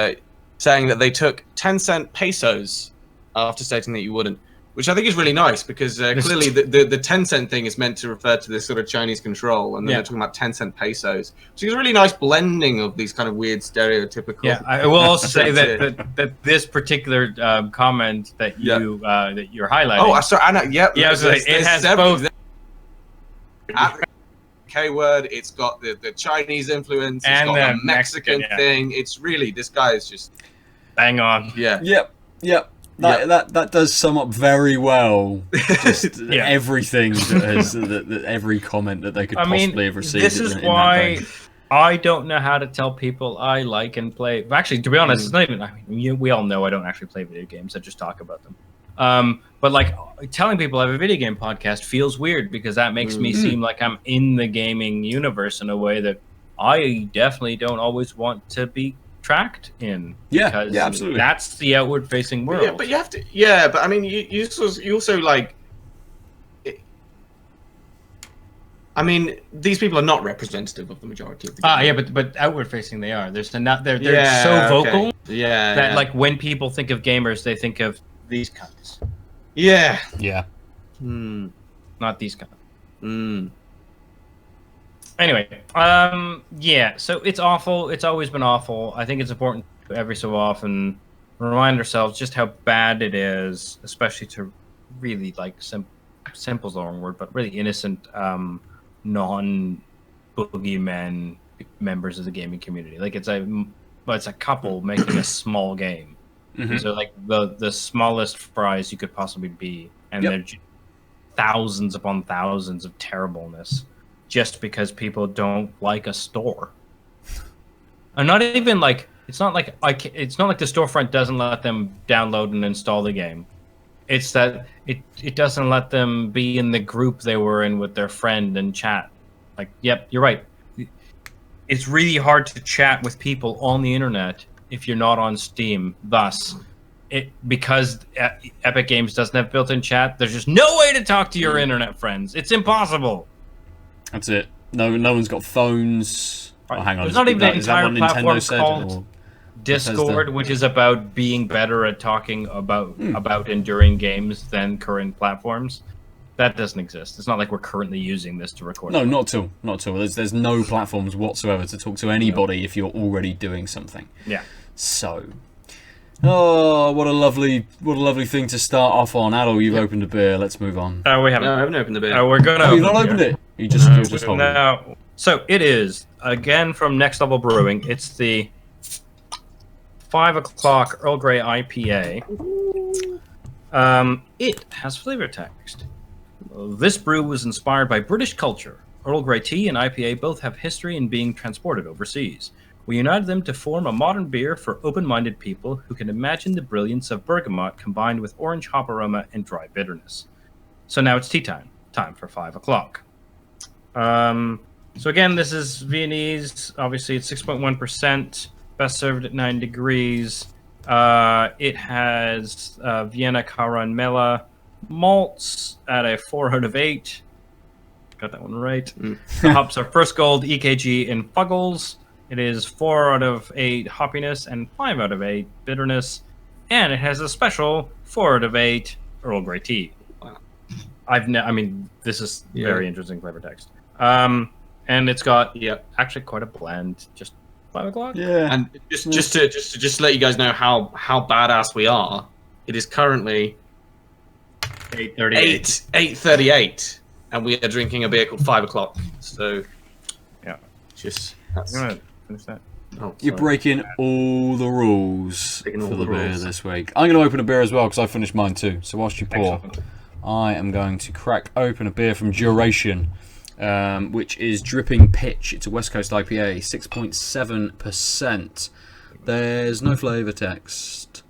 saying that they took 10-cent pesos after stating that you wouldn't, which I think is really nice because clearly the 10-cent thing is meant to refer to this sort of Chinese control, and then they're talking about 10-cent pesos, which is a really nice blending of these kind of weird stereotypical. Yeah, I will also say that this particular comment that you that you're highlighting. Oh, sorry, Anna. Yep. Yeah, it has both. K word. It's got the Chinese influence. It's And got the the Mexican thing. It's really, this guy is just bang on. Yeah. Yep. That does sum up very well just everything that every comment that they could possibly have received. This is why I don't know how to tell people I like and play. Actually, to be honest, it's not even. I mean, we all know I don't actually play video games. I just talk about them. But like telling people I have a video game podcast feels weird because that makes me seem like I'm in the gaming universe in a way that I definitely don't always want to be tracked in. Because absolutely. That's the outward-facing world. Yeah, but you have to. Yeah, but I mean, you also like. I mean, these people are not representative of the majority of the game. Yeah, but outward-facing they are. They're so vocal that like when people think of gamers, they think of these cunts. Yeah. Not these cunts. Anyway, so it's awful. It's always been awful. I think it's important to every so often remind ourselves just how bad it is, especially to really like simple's the wrong word, but really innocent non-boogeyman members of the gaming community. Like it's a couple making a small game. So like the smallest fries you could possibly be, and they're thousands upon thousands of terribleness just because people don't like a store. And not even like it's not like the storefront doesn't let them download and install the game. It's that it doesn't let them be in the group they were in with their friend and chat. Like, yep, you're right. It's really hard to chat with people on the internet if you're not on Steam. Thus, because Epic Games doesn't have built-in chat, there's just no way to talk to your internet friends. It's impossible. That's it. No one's got phones. Right. Oh, hang on. There's not even an entire platform called or Discord, which is about being better at talking about and during games than current platforms. That doesn't exist. It's not like we're currently using this to record. No, not at all. There's no platforms whatsoever to talk to anybody if you're already doing something. Yeah. So, what a lovely thing to start off on. Adil, you've opened a beer. Let's move on. We haven't. No, I haven't opened the beer. We're gonna. You've not opened it. You just holding it. No. So it is again from Next Level Brewing. It's the 5 o'clock Earl Grey IPA. It has flavor text. This brew was inspired by British culture. Earl Grey tea and IPA both have history in being transported overseas. We united them to form a modern beer for open-minded people who can imagine the brilliance of bergamot combined with orange hop aroma and dry bitterness. So now it's tea time. Time for 5 o'clock. So again, this is Viennese. Obviously, it's 6.1%. Best served at 9 degrees. It has Vienna Caramella malts at a 4 out of 8. Got that one right. The hops are First Gold, EKG, and Fuggles. It is 4 out of 8 hoppiness and 5 out of 8 bitterness. And it has a special 4 out of 8 Earl Grey tea. Wow. This is very interesting flavor text. And it's got actually quite a blend. Just 5 o'clock. Yeah. And just to let you guys know how badass we are, it is currently 8:38. 8:38, and we are drinking a beer called 5 o'clock. So finish that. Oh, You're breaking all the rules for the beer this week. I'm going to open a beer as well because I finished mine too. So whilst you pour, Excellent. I am going to crack open a beer from Duration, which is Dripping Pitch. It's a West Coast IPA, 6.7%. There's no flavour text.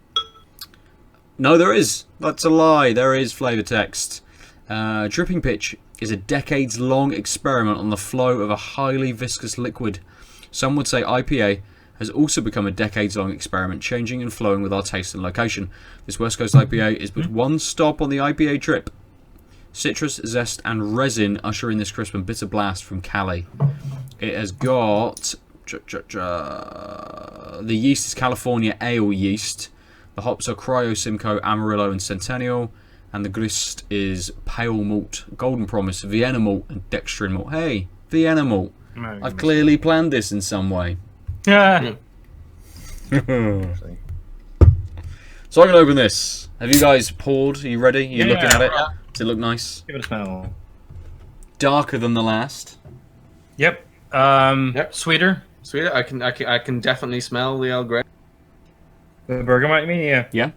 No, there is. That's a lie. There is flavour text. Dripping Pitch is a decades-long experiment on the flow of a highly viscous liquid. Some would say IPA has also become a decades-long experiment, changing and flowing with our taste and location. This West Coast IPA is but one stop on the IPA trip. Citrus, zest, and resin usher in this crisp and bitter blast from Cali. It has got... The yeast is California ale yeast. The hops are Cryo, Simcoe, Amarillo, and Centennial. And the grist is pale malt, Golden Promise, Vienna malt, and dextrin malt. Hey, Vienna malt. I've clearly planned this in some way. Yeah. So I'm going to open this. Have you guys poured? Are you ready? Are you looking at it? Yeah. Does it look nice? Give it a smell. Darker than the last. Yep. Sweeter. Sweeter. I can definitely smell the Earl Grey. The bergamot, you mean? Yeah. Yeah?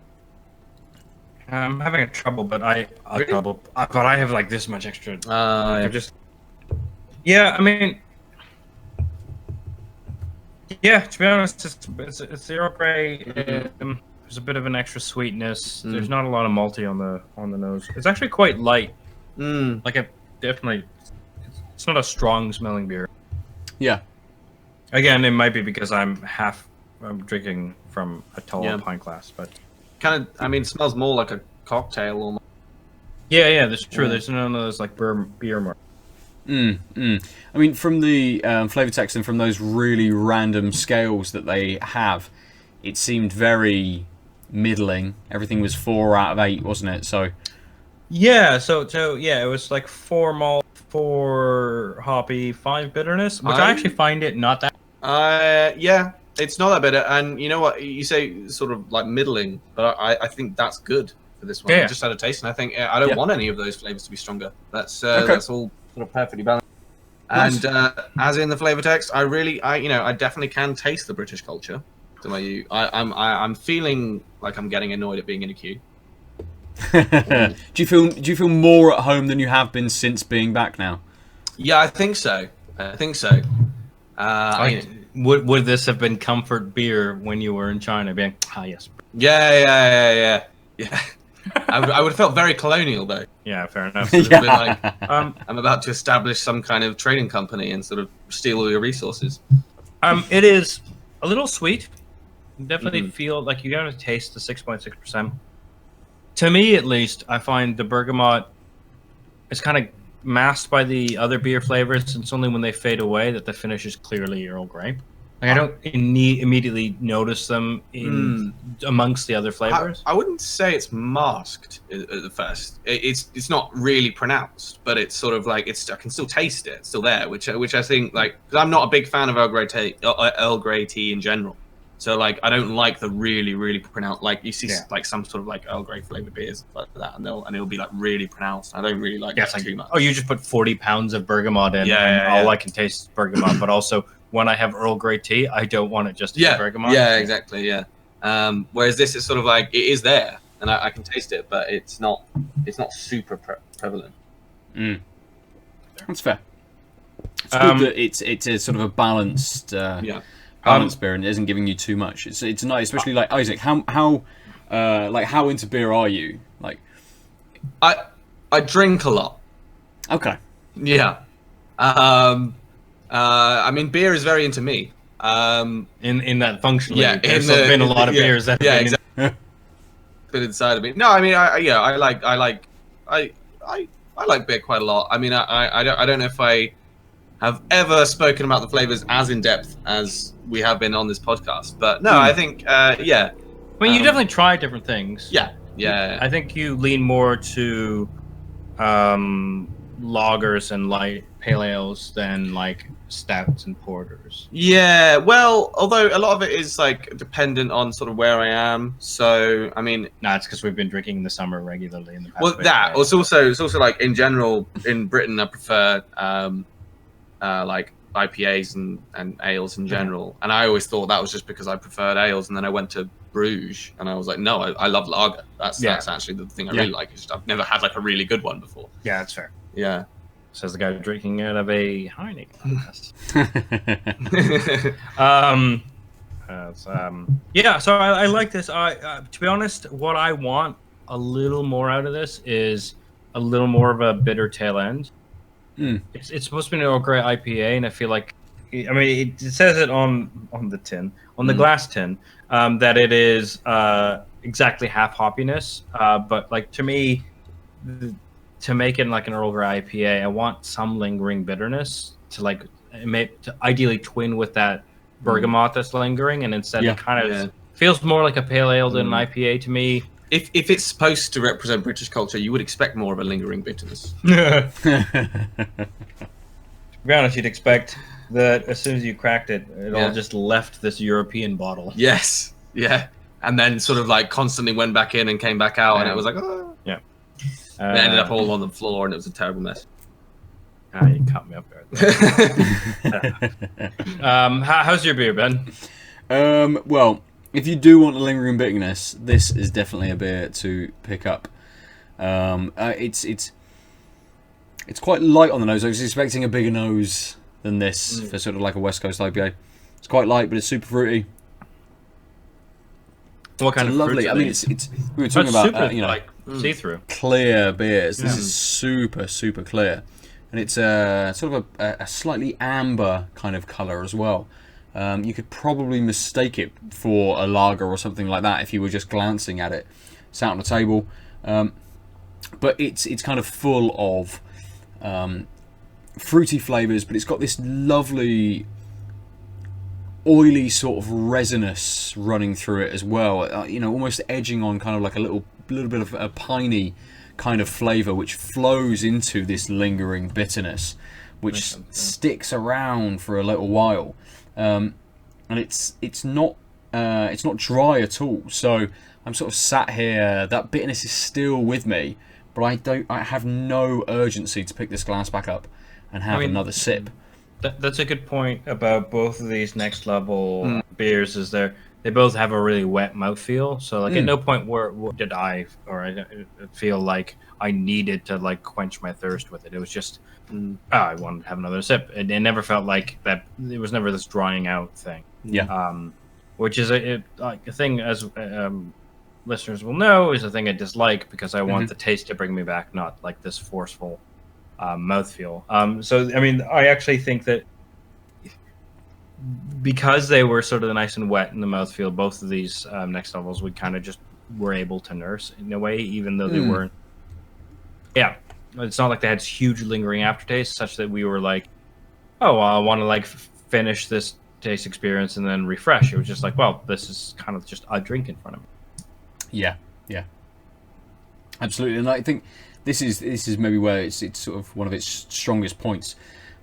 I'm having trouble, but I have like this much extra. Yeah. Yeah, I mean, yeah. To be honest, it's the Earl Grey. There's a bit of an extra sweetness. There's not a lot of malty on the nose. It's actually quite light. Like it's not a strong smelling beer. Yeah. Again, it might be because I'm drinking from a tall pint glass, but Kind of. I mean, it smells more like a cocktail almost. yeah, that's true. There's none of those like beer marks. I mean, from the flavor text and from those really random scales that they have, it seemed very middling. Everything was 4 out of 8, wasn't it? So yeah, so yeah, it was like 4 malt, 4 hoppy, 5 bitterness, which I actually find it not that. Yeah, it's not that bitter. And you know what? You say sort of like middling, but I think that's good for this one. Yeah. I just had a taste, and I think I don't want any of those flavors to be stronger. That's all sort of perfectly balanced. Nice. And as in the flavor text, I definitely can taste the British culture. I'm feeling like I'm getting annoyed at being in a queue. do you feel more at home than you have been since being back now? Yeah, I think so. Would this have been comfort beer when you were in China? Being yes. Yeah. I would have felt very colonial though. Yeah, fair enough. It's a bit like, I'm about to establish some kind of trading company and sort of steal all your resources. It is a little sweet. You definitely feel like you gotta taste the 6.6%. To me, at least, I find the bergamot is kind of masked by the other beer flavors. It's only when they fade away that the finish is clearly Earl Grey. Like, I don't immediately notice them amongst the other flavors. I wouldn't say it's masked at the first. It's not really pronounced, but it's sort of like I can still taste it. It's still there, which I think, like, because I'm not a big fan of Earl Grey tea in general. So like I don't like the really pronounced, like you see like some sort of like Earl Grey flavored beers like that, and it'll be like really pronounced. I don't really like that too much. Oh, you just put 40 pounds of bergamot in, all I can taste is bergamot. But also, when I have Earl Grey tea, I don't want it just to be bergamot. Yeah, exactly. Yeah. Whereas this is sort of like it is there, and I can taste it, but it's not super prevalent. That's fair. It's good that it's a sort of a balanced beer and it isn't giving you too much. It's nice, especially like Isaac. How into beer are you? Like, I drink a lot. Okay. Yeah. I mean, beer is very into me. In that functionally, there's been a lot of beers that exactly. Been inside of me. No, I mean, I like beer quite a lot. I mean, I don't know if I have ever spoken about the flavors as in depth as we have been on this podcast, but no, I think I mean, you definitely try different things. Yeah. I think you lean more to lagers and light pale ales than like stouts and porters. Yeah, well, although a lot of it is like dependent on sort of where I am. So I mean, it's because we've been drinking in the summer regularly in the past. Well, that it's also like in general in Britain, I prefer like IPAs and ales in general. And I always thought that was just because I preferred ales, and then I went to Bruges and I was like, no, I love lager. That's actually the thing I really like. It's just, I've never had like a really good one before. Yeah, that's fair. Yeah. Says the guy drinking out of a Heineken glass. So I like this. To be honest, what I want a little more out of this is a little more of a bitter tail end. It's supposed to be an Earl Grey IPA, and I feel like, I mean, it says it on the tin, on the glass tin, that it is exactly half hoppiness. But like to me, to make it like an Earl Grey IPA, I want some lingering bitterness to like to ideally twin with that bergamot that's lingering, and instead it kind of feels more like a pale ale than an IPA to me. If it's supposed to represent British culture, you would expect more of a lingering bitterness. To be honest, you'd expect that as soon as you cracked it, it all just left this European bottle. Yes, yeah, and then sort of like constantly went back in and came back out, and it was like, oh. Yeah. It ended up all on the floor, and it was a terrible mess. You cut me up there. How's your beer, Ben? Well, if you do want a lingering bitterness, this is definitely a beer to pick up. It's quite light on the nose. I was expecting a bigger nose than this for sort of like a West Coast IPA. It's quite light, but it's super fruity. What kind of lovely? I mean, it's we were talking about like see-through clear beers. This is super clear, and it's sort of a slightly amber kind of color as well. You could probably mistake it for a lager or something like that if you were just glancing at it. It's out on the table, but it's kind of full of fruity flavors, but it's got this lovely oily sort of resinous running through it as well. Almost edging on kind of like a little bit of a piney kind of flavor, which flows into this lingering bitterness, which sticks around for a little while. And it's not dry at all. So I'm sort of sat here. That bitterness is still with me, but I have no urgency to pick this glass back up and have another sip. That's a good point about both of these Next Level beers. Is they both have a really wet mouthfeel. So like at no point did I feel like I needed to like quench my thirst with it. It was just I wanted to have another sip. It never felt like that. It was never this drying out thing. Yeah. Which is a thing, as listeners will know, is a thing I dislike because I want the taste to bring me back, not like this forceful mouthfeel. So I mean, I actually think that because they were sort of nice and wet in the mouthfeel, both of these Next Levels we kind of just were able to nurse in a way, even though they weren't. Yeah, it's not like they had huge lingering aftertaste, such that we were like, oh, well, I want to like finish this taste experience and then refresh. It was just like, well, this is kind of just a drink in front of me. Yeah, absolutely. And I think this is maybe where it's sort of one of its strongest points,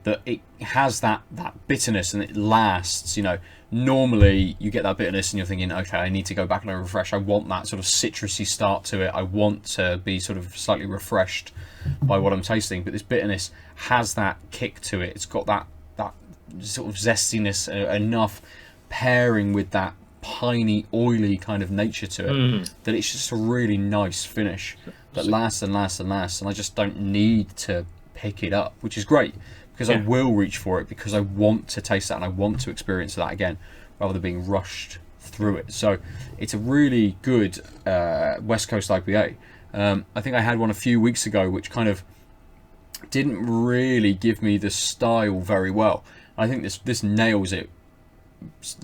that it has that bitterness and it lasts. Normally you get that bitterness and you're thinking, okay, I need to go back and refresh. I want that sort of citrusy start to it. I want to be sort of slightly refreshed by what I'm tasting. But this bitterness has that kick to it. It's got that sort of zestiness enough pairing with that piney, oily kind of nature to it that it's just a really nice finish that lasts and lasts and lasts. And I just don't need to pick it up, which is great. Because I will reach for it because I want to taste that and I want to experience that again rather than being rushed through it. So it's a really good West Coast IPA. I think I had one a few weeks ago which kind of didn't really give me the style very well. I think this nails it.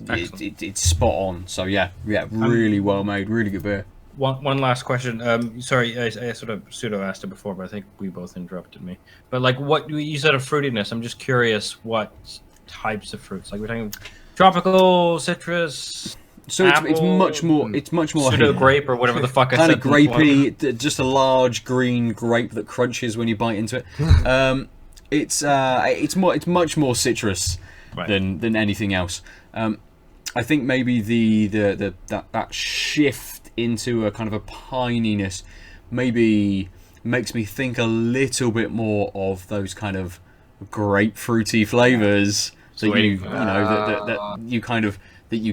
It's spot on. So yeah, really well made, really good beer. One last question. Sorry, I sort of pseudo asked it before, but I think we both interrupted me. But like, what you said of fruitiness, I'm just curious what types of fruits. Like we're talking tropical, citrus. So apple, it's much more. It's much more pseudo grape or whatever the fuck. Kind of grapey, just a large green grape that crunches when you bite into it. It's much more citrus than anything else. I think maybe that shift into a kind of a pininess maybe makes me think a little bit more of those kind of grapefruity flavors that you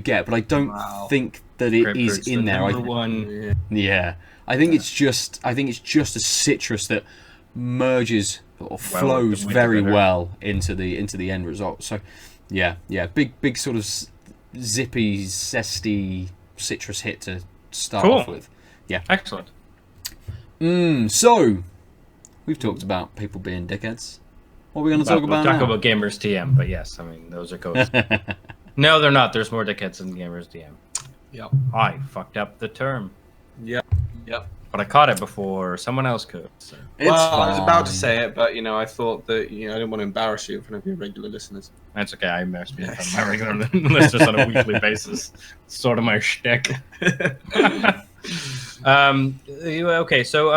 get, but I don't think that it is in there. I think it's just a citrus that merges or flows very well into the end result. So yeah, big sort of zippy, zesty citrus hit to start off with. Yeah, excellent. So we've talked about people being dickheads. What are we going to talk about now? Talk about Gamers TM, but yes, I mean those are codes. No, they're not. There's more dickheads than Gamers TM. Yep. I fucked up the term. Yep. but I caught it before someone else could. So. It's I was about to fine. say it, but I thought that I didn't want to embarrass you in front of your regular listeners. That's okay. I embarrass me in front of my regular listeners on a weekly basis. It's sort of my shtick. Okay, so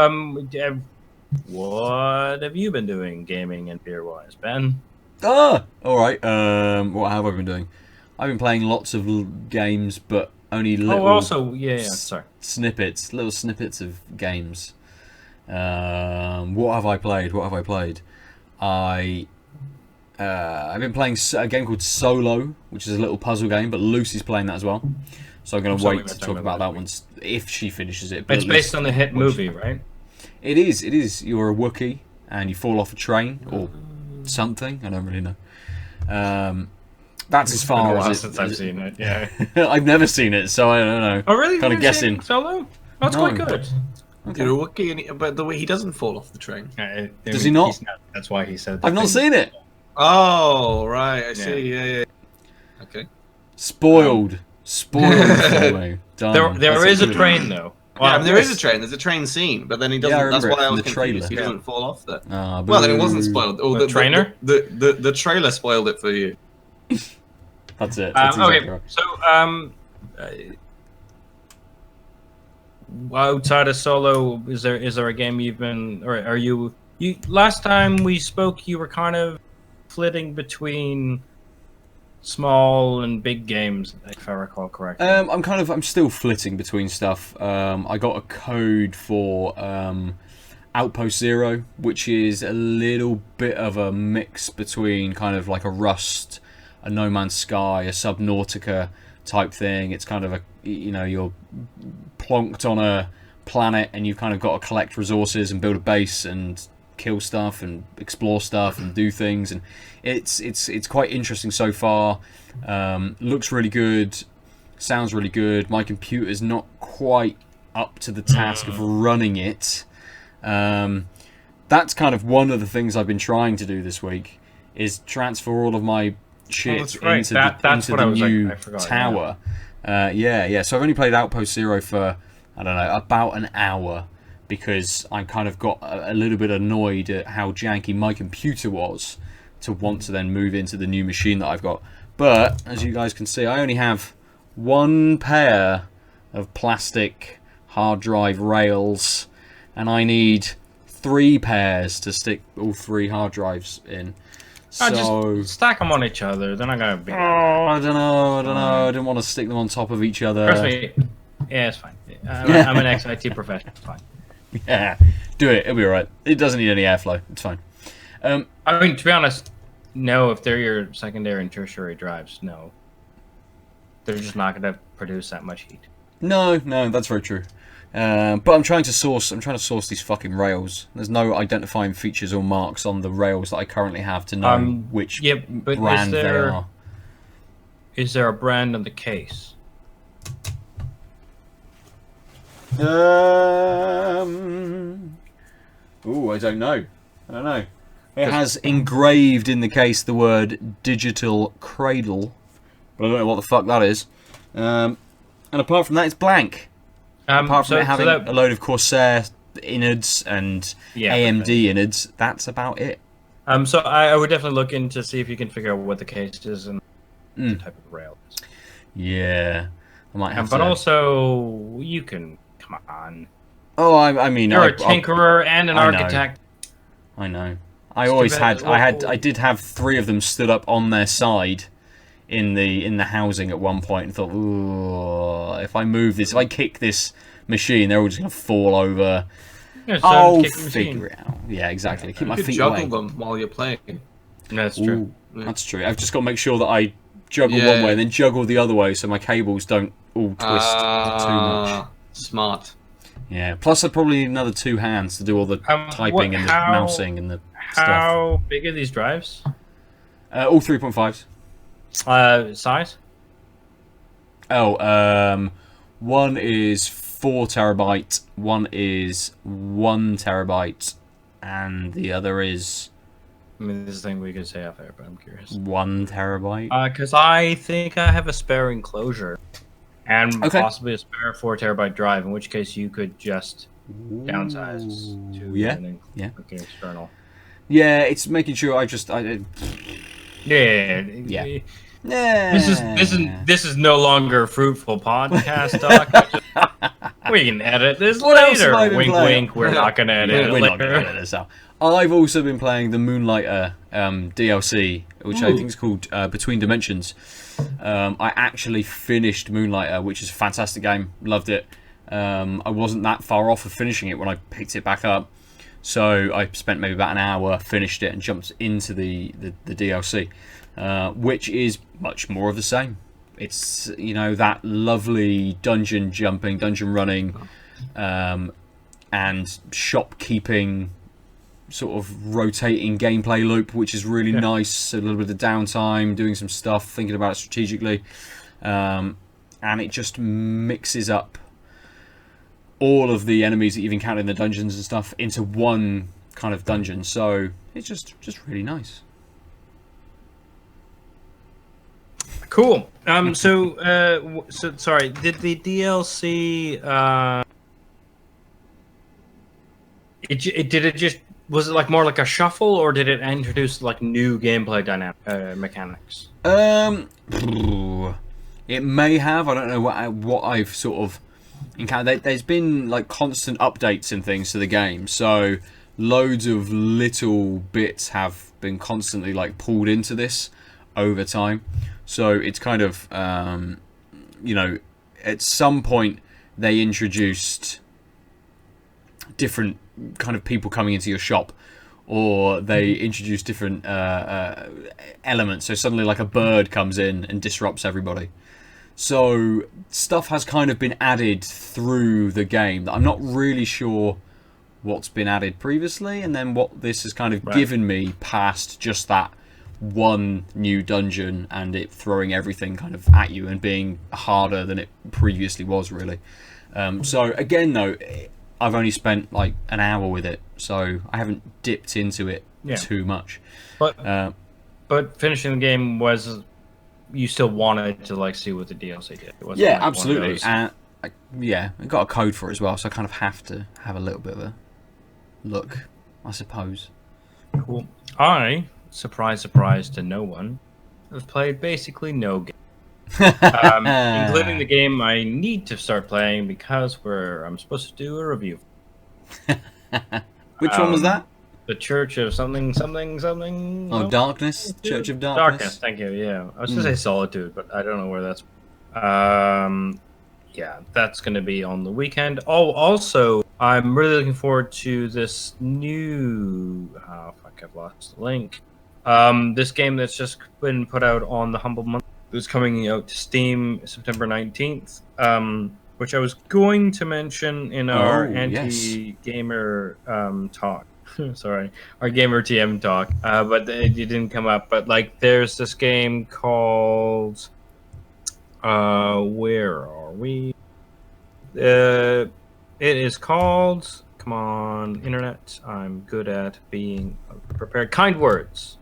what have you been doing, gaming and beer-wise, Ben? All right. What have I been doing? I've been playing lots of games, but only little. Sorry. Snippets, little snippets of games. What have I played? I've been playing a game called Solo, which is a little puzzle game, but Lucy's playing that as well. So I'm going to wait to talk about that one if she finishes it. But it's based on the hit movie, right? It is. You're a Wookiee and you fall off a train or something. I don't really know. That's as far as since I've seen it. Yeah. I've never seen it, so I don't know. Oh, really? Kind of guessing. Solo? That's quite good. Okay. You're a Wookiee, but the way he doesn't fall off the train. Does he not? That's why he said. I've not seen it. Oh, right. I see. Yeah. Okay. Spoiled for me. Done. There is a train though. Well, there is a train. There's a train scene, but then he doesn't. Yeah, I that's remember why it I was from the confused. trailer. He doesn't fall off there. Well, Well, then it wasn't spoiled. Oh, The trainer? The trailer spoiled it for you. That's it. That's exactly Okay, right. so outside of Solo, is there a game you've been, or are you? Last time we spoke, you were kind of flitting between small and big games, if I recall correctly. I'm still flitting between stuff. I got a code for Outpost Zero, which is a little bit of a mix between kind of like a Rust, a No Man's Sky, a Subnautica type thing. It's kind of a, you're plonked on a planet and you've kind of got to collect resources and build a base and kill stuff and explore stuff and do things, and it's quite interesting so far. Looks really good, sounds really good. My computer's not quite up to the task of running it. That's kind of one of the things I've been trying to do this week, is transfer all of my shit that's right. into That's the what I was new like, I forgot, tower. Yeah. So I've only played Outpost Zero for, I don't know, about an hour, because I kind of got a little bit annoyed at how janky my computer was to want to then move into the new machine that I've got. But as you guys can see, I only have one pair of plastic hard drive rails, and I need 3 pairs to stick all 3 hard drives in. So just stack them on each other. They're not gonna be. I don't know. I didn't want to stick them on top of each other. Trust me. Yeah, it's fine. I'm an ex-IT professional. It's fine. Yeah, do it. It'll be alright. It doesn't need any airflow. It's fine. I mean, to be honest, no. If they're your secondary and tertiary drives, no. They're just not going to produce that much heat. No, that's very true. But I'm trying to source these fucking rails. There's no identifying features or marks on the rails that I currently have to know which but brand they are. Is there a brand on the case? I don't know. It has engraved in the case the word Digital Cradle, but I don't know what the fuck that is. And apart from that, it's blank. Apart from it having a load of Corsair innards and AMD innards, that's about it. So I would definitely look in to see if you can figure out what the case is and the type of rail is. Yeah, I might have to. But also, you can come on. Oh, I mean, you're a tinkerer and an architect. I know. I did have 3 of them stood up on their side in the housing at one point, and thought, ooh, if I move this, if I kick this machine, they're all just gonna fall over. Yeah, I'll figure it out. Yeah, exactly. Keep my feet away. Juggle them while you're playing. That's true. That's true. I've just got to make sure that I juggle one way and then juggle the other way, so my cables don't all twist too much. Smart. Yeah. Plus, I probably need another 2 hands to do all the typing and the mousing and the stuff. How big are these drives? All 3.5s. Size? One is 4 terabyte, one is 1 terabyte, and the other is. I mean, this is a thing we could say off air, but I'm curious. 1 terabyte. Because I think I have a spare enclosure, and possibly a spare 4 terabyte drive. In which case, you could just downsized to yeah, an yeah. external. Yeah, it's making sure Yeah. Yeah. This is no longer a fruitful podcast talk. We can edit this What else have later. I been Wink, playing? wink. We're not going to edit it We're not later. going to edit this out. I've also been playing the Moonlighter DLC, which I think is called Between Dimensions. I actually finished Moonlighter, which is a fantastic game. Loved it. I wasn't that far off of finishing it when I picked it back up. So I spent maybe about an hour, finished it, and jumped into the DLC, which is much more of the same. It's, you know, that lovely dungeon jumping, dungeon running, and shopkeeping sort of rotating gameplay loop, which is really nice. A little bit of downtime, doing some stuff, thinking about it strategically, and it just mixes up all of the enemies that you've encountered in the dungeons and stuff into one kind of dungeon. So it's just really nice. Cool. So sorry. Did the DLC? Was it like more like a shuffle, or did it introduce like new gameplay mechanics? It may have. I don't know what I've sort of encountered. There's been like constant updates and things to the game, so loads of little bits have been constantly like pulled into this over time. So it's kind of you know, at some point they introduced different kind of people coming into your shop, or they introduce different elements. So suddenly like a bird comes in and disrupts everybody. So stuff has kind of been added through the game that I'm not really sure what's been added previously, and then what this has kind of given me past just that one new dungeon and it throwing everything kind of at you and being harder than it previously was, really. So again, though, I've only spent like an hour with it, so I haven't dipped into it too much. But finishing the game was, you still wanted to like see what the DLC did. It wasn't like absolutely. And I got a code for it as well, so I kind of have to have a little bit of a look, I suppose. Cool. I, surprise to no one, have played basically no game. Including the game I need to start playing because I'm supposed to do a review. Which one was that? The Church of something. Oh, Darkness? Church of Darkness, thank you, yeah. I was going to say Solitude, but I don't know where that's... yeah, that's going to be on the weekend. Oh, also, I'm really looking forward to this new... Oh, fuck, I've lost the link. This game that's just been put out on the Humble Month. It's coming out to Steam September 19th, which I was going to mention in our anti-gamer talk. Sorry, our gamer TM talk, but it didn't come up. But like, there's this game called where are we? It is called, come on, internet, I'm good at being prepared, Kind Words.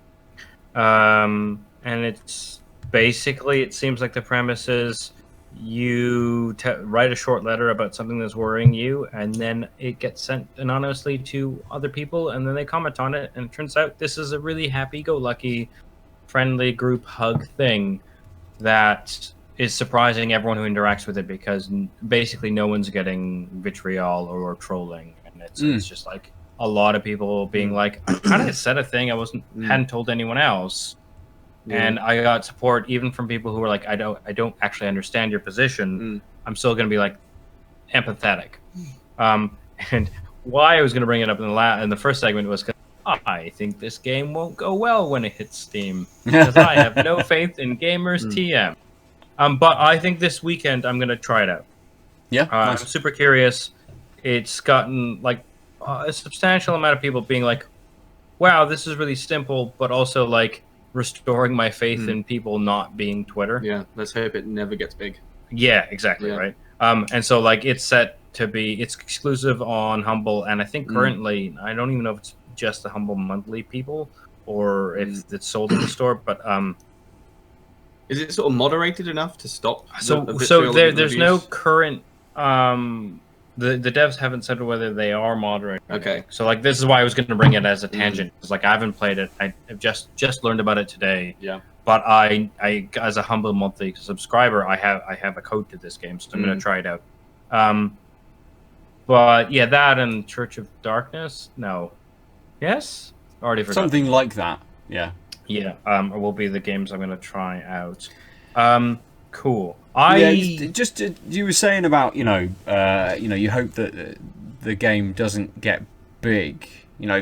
And it's basically, it seems like the premise is you write a short letter about something that's worrying you, and then it gets sent anonymously to other people, and then they comment on it, and it turns out this is a really happy-go-lucky, friendly group hug thing that is surprising everyone who interacts with it, because basically no one's getting vitriol or trolling, and it's just like a lot of people being like, I kind of said a thing I hadn't told anyone else. And I got support even from people who were like, I don't actually understand your position. I'm still going to be like empathetic. And why I was going to bring it up in the first segment was because I think this game won't go well when it hits Steam, because I have no faith in gamers TM. But I think this weekend I'm going to try it out. Yeah, nice. I'm super curious. It's gotten like a substantial amount of people being like, wow, this is really simple, but also like restoring my faith in people not being Twitter. Yeah, let's hope it never gets big. Yeah, exactly, right? And so like it's set to be, it's exclusive on Humble, and I think currently, I don't even know if it's just the Humble monthly people or if it's sold in the store, but is it sort of moderated enough to stop? So there's no current the devs haven't said whether they are moderating. Okay. So like this is why I was going to bring it as a tangent. Because like I haven't played it. I've just learned about it today. Yeah. But I as a humble monthly subscriber, I have a code to this game, so I'm going to try it out. But yeah, that and Church of Darkness. No. Yes. Already forgot. Something like that. Yeah. Yeah. Will be the games I'm going to try out. Cool. Just you were saying about you hope that the game doesn't get big,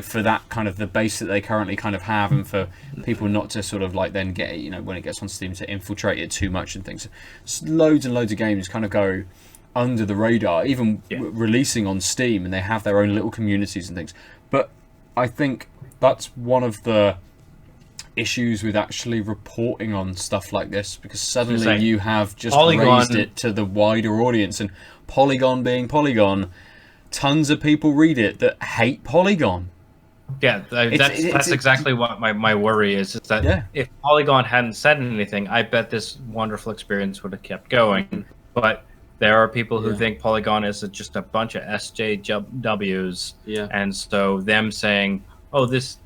for that kind of the base that they currently kind of have, and for people not to sort of like then get when it gets on Steam to infiltrate it too much and things. Loads and loads of games kind of go under the radar, even releasing on Steam, and they have their own little communities and things. But I think that's one of the issues with actually reporting on stuff like this, because suddenly you have just raised it to the wider audience, and Polygon being Polygon, tons of people read it that hate Polygon. Yeah, that's exactly what my worry is that if Polygon hadn't said anything, I bet this wonderful experience would have kept going. But there are people who think Polygon is just a bunch of SJWs, and so them saying, "Oh, this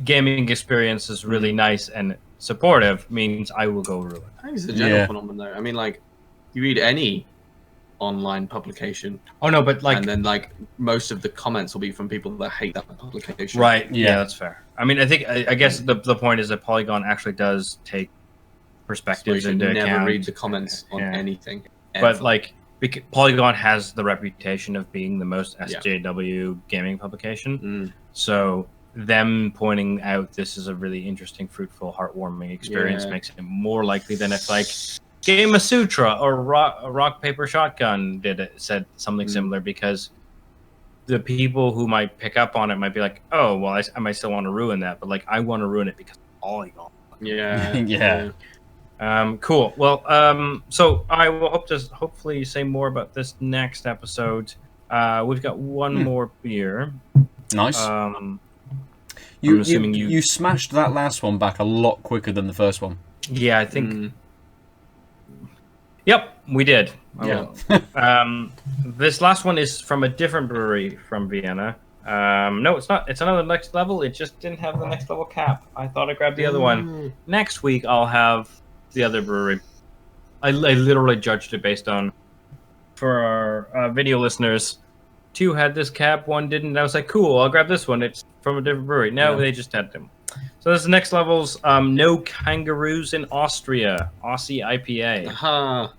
gaming experience is really nice and supportive," means I will go ruin it. I think it's a general phenomenon, though. I mean, like, you read any online publication. Oh no, but like, and then like most of the comments will be from people that hate that publication. Right. Yeah, that's fair. I mean, I guess the point is that Polygon actually does take perspectives into account. Never read the comments on anything. But like, Polygon has the reputation of being the most SJW gaming publication, so them pointing out this is a really interesting, fruitful, heartwarming experience makes it more likely than if like Game Sutra or Rock Paper Shotgun said something similar, because the people who might pick up on it might be like, oh well, I might still want to ruin that, but like I want to ruin it because of Polygon. Cool. Well, so I will hopefully say more about this next episode. We've got one more beer. Nice. You smashed that last one back a lot quicker than the first one. Yeah, I think. Yep, we did. This last one is from a different brewery from Vienna. No, it's not. It's another Next Level. It just didn't have the Next Level cap. I thought I grabbed the other one. Next week, I'll have the other brewery. I literally judged it based on, for our video listeners, 2 had this cap, 1 didn't. I was like, cool, I'll grab this one. It's from a different brewery. No, they just had them. So this is Next Level's No Kangaroos in Austria, Aussie IPA.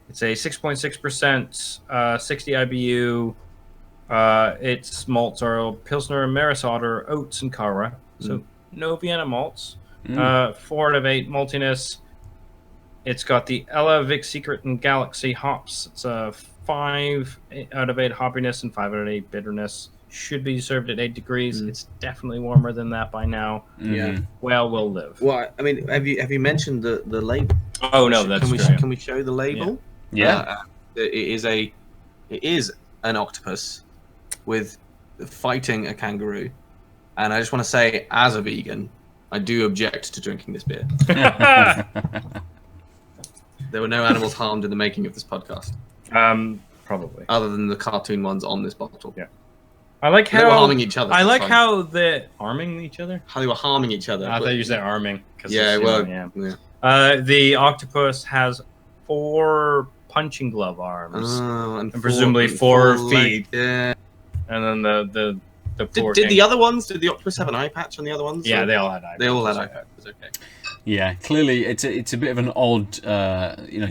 It's a 6.6%, 60 IBU. Its malts are Pilsner, Maris Otter, Oats, and Cara. So no Vienna malts. 4 out of 8 maltiness. It's got the Ella, Vic Secret, and Galaxy hops. It's a 5 out of 8 hoppiness and 5 out of 8 bitterness. Should be served at 8 degrees. It's definitely warmer than that by now. Well, we'll live. Well, I mean, have you mentioned the label? Oh no, that's true. Can we show the label? It is an octopus with fighting a kangaroo, and I just want to say, as a vegan, I do object to drinking this beer. There were no animals harmed in the making of this podcast. Probably. Other than the cartoon ones on this bottle. Yeah. I like how they were harming each other. I like how they're arming each other. How they were harming each other. I thought you said arming. The octopus has 4 punching glove arms, and presumably 4 feet. Yeah. And then the did the other ones? Did the octopus have an eye patch on the other ones? Yeah, they all had eye patches. They all had eye patches. Okay. Yeah, clearly it's a bit of an odd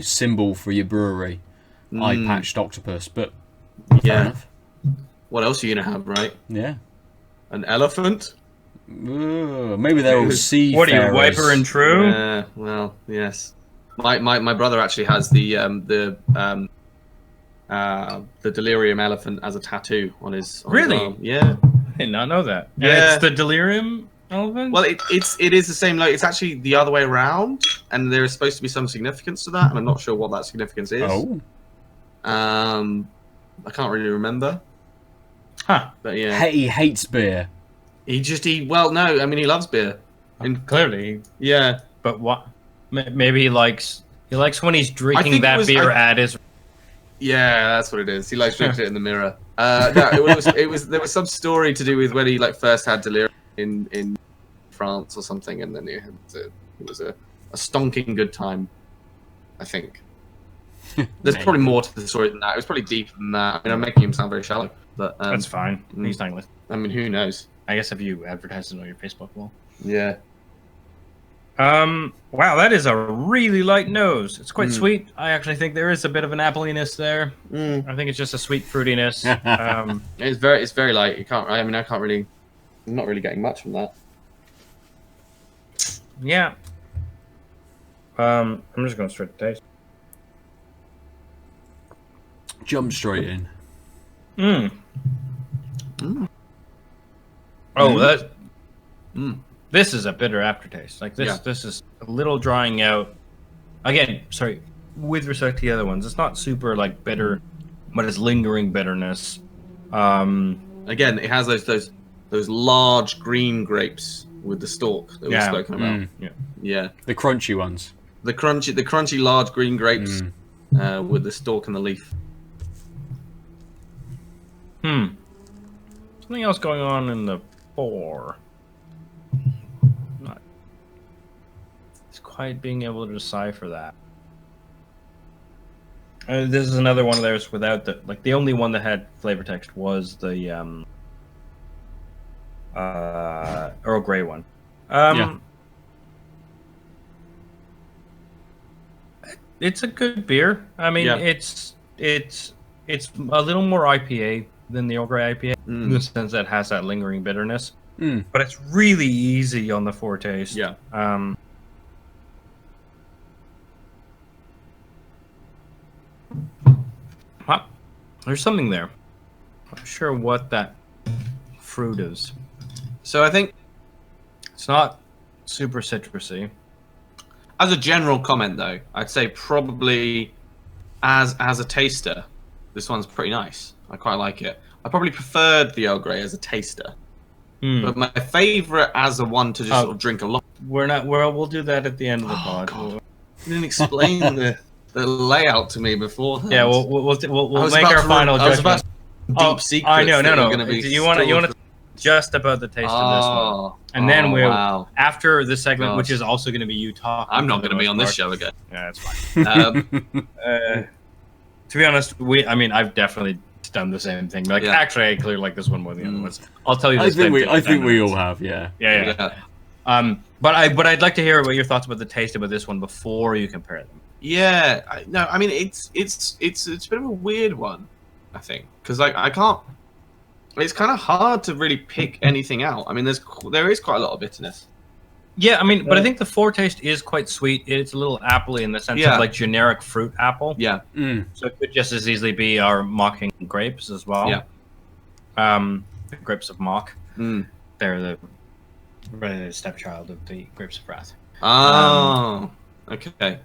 symbol for your brewery, eye patched octopus, but fair enough. What else are you gonna have, right? Yeah. An elephant? Maybe they're all seafarers. What are you, Wiper and True? Yeah, well, yes. My brother actually has the delirium elephant as a tattoo on his really? His arm. Yeah. I did not know that. Yeah. And it's the delirium elephant? Well, it is the same. Like, it's actually the other way around, and there is supposed to be some significance to that, and I'm not sure what that significance is. Oh. I can't really remember. Huh. But yeah. He hates beer. Well, no, I mean, he loves beer. Clearly. Yeah. But what? Maybe he likes when he's drinking that beer at his... Yeah, that's what it is. He likes drinking it in the mirror. No, it was there was some story to do with when he like first had delirium in France or something, and then it was a stonking good time, I think. There's probably more to the story than that. It was probably deeper than that. I mean, I'm making him sound very shallow, but That's fine. He's not listening. I mean, who knows? I guess if you advertise it on your Facebook wall. Yeah. Wow, that is a really light nose. It's quite sweet. I actually think there is a bit of an appliness there. I think it's just a sweet fruitiness. It's very light. You can't. I mean, I'm not really getting much from that. Yeah. I'm just going straight to taste. Jump straight in. Oh, that. This is a bitter aftertaste. Like this, this is a little drying out. Again, sorry. With respect to the other ones, it's not super like bitter, but it's lingering bitterness. Again, it has those large green grapes with the stalk that we've spoken about. Yeah. The crunchy ones. The crunchy large green grapes with the stalk and the leaf. Something else going on in the 4. Not quite being able to decipher that. This is another one of theirs without the only one that had flavor text was the Earl Grey one. It's a good beer. I mean, it's a little more IPA than the Earl Grey IPA in the sense that it has that lingering bitterness. But it's really easy on the foretaste. Yeah. There's something there. I'm not sure what that fruit is. So I think it's not super citrusy. As a general comment, though, I'd say probably as a taster, this one's pretty nice. I quite like it. I probably preferred the Earl Grey as a taster, but my favorite as a one to just sort of drink a lot. We'll do that at the end of the pod. You didn't explain the layout to me beforehand. Yeah, we'll make our final judgment. Deep secrets. I know, no. Do you want to just about the taste of this one, and then after this segment, which is also going to be you talking. I'm not going to be on this show again. Yeah, that's fine. To be honest, I've definitely done the same thing. Like, actually, I clearly like this one more than the other ones. I'll tell you. I think we all have. Yeah. But I'd like to hear about your thoughts about the taste about this one before you compare them. Yeah, it's a bit of a weird one, I think, because I can't. It's kind of hard to really pick anything out. I mean, there is quite a lot of bitterness. Yeah, but I think the foretaste is quite sweet. It's a little appley in the sense of like generic fruit apple. Yeah. So it could just as easily be our mocking grapes as well. Yeah. The grapes of mock. They're the stepchild of the grapes of wrath. Oh. Okay.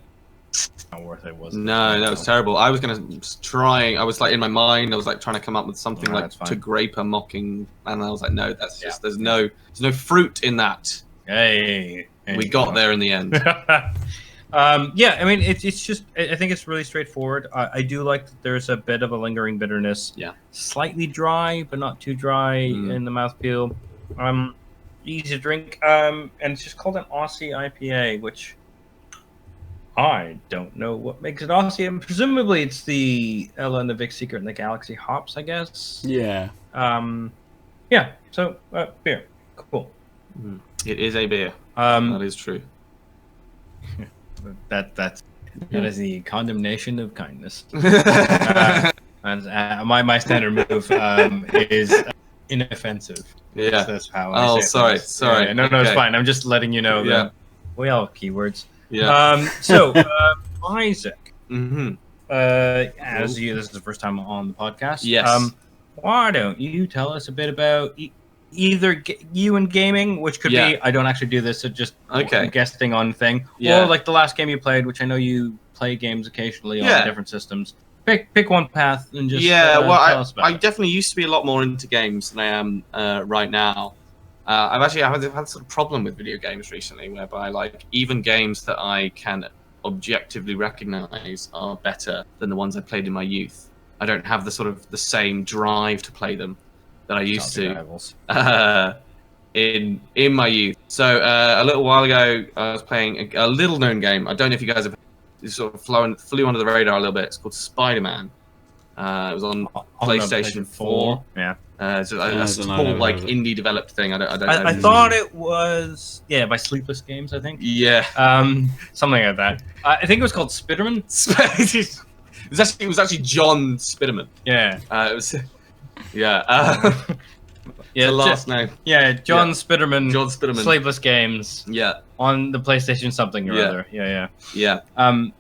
Not worth it, was it? No, that was terrible. I was I was like in my mind, I was like trying to come up with something like to grape a mocking, and I was like, no, that's just there's no fruit in that. Hey, we got there in the end. It's just I think it's really straightforward. I do like that there's a bit of a lingering bitterness. Yeah, slightly dry, but not too dry in the mouthfeel. Easy to drink. And it's just called an Aussie IPA, which I don't know what makes it Aussie. And presumably it's the Ella and the Vic Secret and the Galaxy hops, I guess. Yeah. So beer, cool. It is a beer. That is true. That is the condemnation of kindness. And my standard move is inoffensive. Yeah. That's how I say it. Sorry. Yeah, no, it's fine. I'm just letting you know that we all have keywords. Yeah. Isaac. Mm-hmm. This is the first time on the podcast. Yes. Why don't you tell us a bit about either you and gaming, which could be I don't actually do this, so just guesting on thing, or like the last game you played, which I know you play games occasionally on different systems. Pick one path and just tell us about it. definitely used to be a lot more into games than I am right now. I've had sort of problem with video games recently, whereby like even games that I can objectively recognize are better than the ones I played in my youth. I don't have the same drive to play them that I used to in my youth. So a little while ago, I was playing a little known game. I don't know if you guys have. It sort of flew under the radar a little bit. It's called Spider-Man. It was on PlayStation 4. Yeah. So that's a whole like indie developed thing. I don't know. I thought it was by Sleepless Games, I think. Yeah. Something like that. I think it was called Spiderman. It was actually John Spiderman. Yeah. It was. Yeah. Yeah. The last name. Yeah, John Spiderman. John Spiderman. Sleepless Games. Yeah. On the PlayStation something or other. Yeah. Yeah. And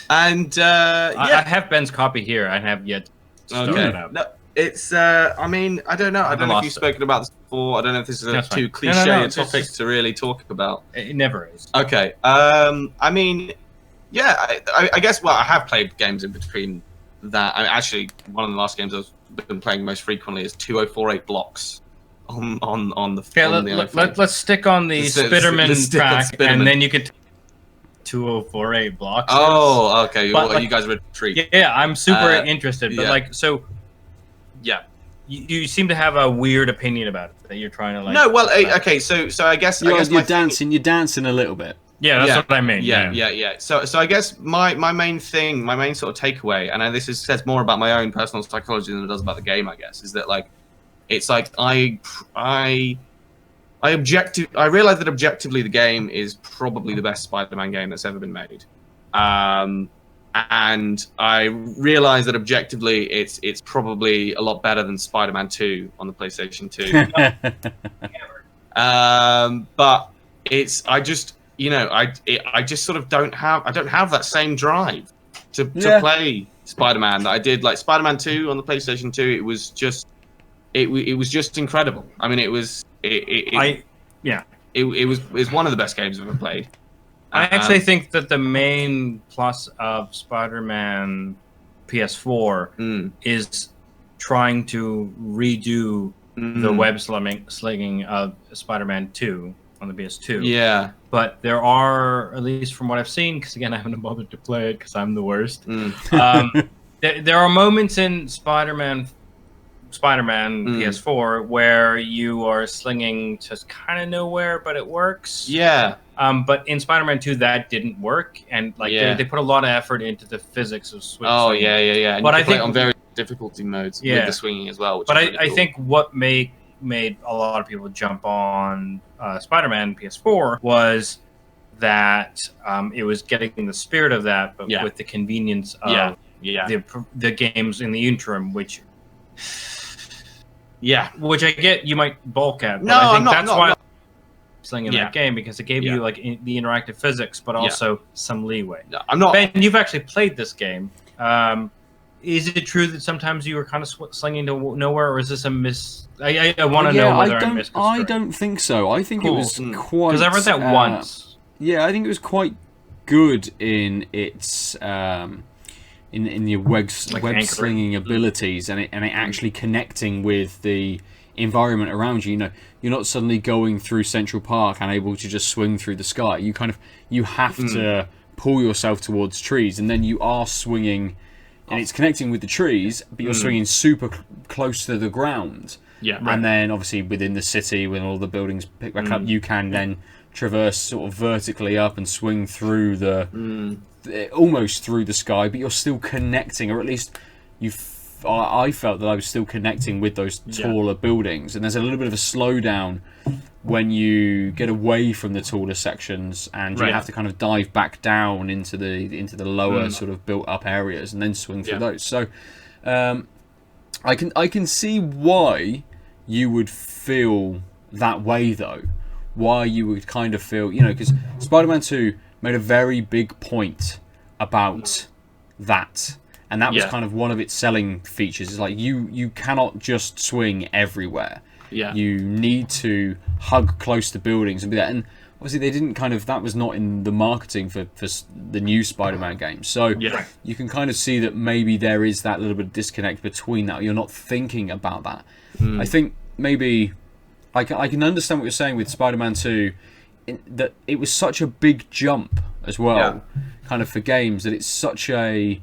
yeah. I have Ben's copy here. I have yet to start it out. No, it's I mean, I don't know. I don't know if you've spoken about this before. I don't know if this is too cliche a topic to really talk about. It never is. Okay. I mean, yeah, I guess I have played games in between that. Actually, one of the last games I've been playing most frequently is 2048 Blocks on the iPhone. Let's stick on the Spiderman track, and then you can 2048 Blocks. Oh, okay. Well, you guys are a treat. Yeah, I'm super interested, but yeah. You seem to have a weird opinion about it that you're trying to like. No, well, okay. So I guess you're dancing a little bit. Yeah, that's what I mean. Yeah. So I guess my main sort of takeaway, and this says more about my own personal psychology than it does about the game, I guess, is that like, it's like I realize that objectively the game is probably the best Spider-Man game that's ever been made, and I realize that objectively it's probably a lot better than Spider-Man 2 on the PlayStation 2. But I just sort of don't have that same drive to play Spider-Man that I did. Like Spider-Man 2 on the PlayStation 2, it was just incredible. I mean, it was one of the best games I've ever played. I actually think that the main plus of Spider-Man PS4 is trying to redo the web slinging of Spider-Man 2 on the PS2. Yeah. But there are, at least from what I've seen, because again, I haven't bothered to play it because I'm the worst. There are moments in Spider-Man PS4 where you are slinging just kind of nowhere, but it works. Yeah. But in Spider-Man 2, that didn't work, and they put a lot of effort into the physics of swinging. Oh yeah. And but you can play it on various difficulty modes with the swinging as well. But I think what made a lot of people jump on Spider-Man PS4 was that it was getting the spirit of that, but with the convenience of the games in the interim, which I get you might balk at. But I think that's why I'm slinging that game, because it gave you like the interactive physics, but also some leeway. No, I'm not. Ben, you've actually played this game. Is it true that sometimes you were kind of slinging to nowhere, or is this a miss? I want to know whether I'm misconstruing. I don't think so. I think it was quite... Because I read that once. Yeah, I think it was quite good in its... in your web slinging abilities, and it actually connecting with the environment around you. You know, you're not suddenly going through Central Park and able to just swing through the sky. You have to pull yourself towards trees, and then you are swinging... And it's connecting with the trees, but you're swinging super close to the ground. Yeah. And then, obviously, within the city, when all the buildings pick back up, you can then traverse sort of vertically up and swing through almost through the sky, but you're still connecting, or at least I felt that I was still connecting with those taller buildings. And there's a little bit of a slowdown when you get away from the taller sections, and you have to kind of dive back down into the lower sort of built up areas and then swing through those. So I can see why you would feel that way, though. Why you would kind of feel, because Spider-Man 2 made a very big point about that. And that was kind of one of its selling features. Is like you cannot just swing everywhere. Yeah. You need to hug close to buildings and be that. And obviously they didn't that was not in the marketing for the new Spider-Man game. So you can kind of see that maybe there is that little bit of disconnect between that. You're not thinking about that. I think maybe I can understand what you're saying with Spider-Man 2 that it was such a big jump as well, kind of for games, that it's such a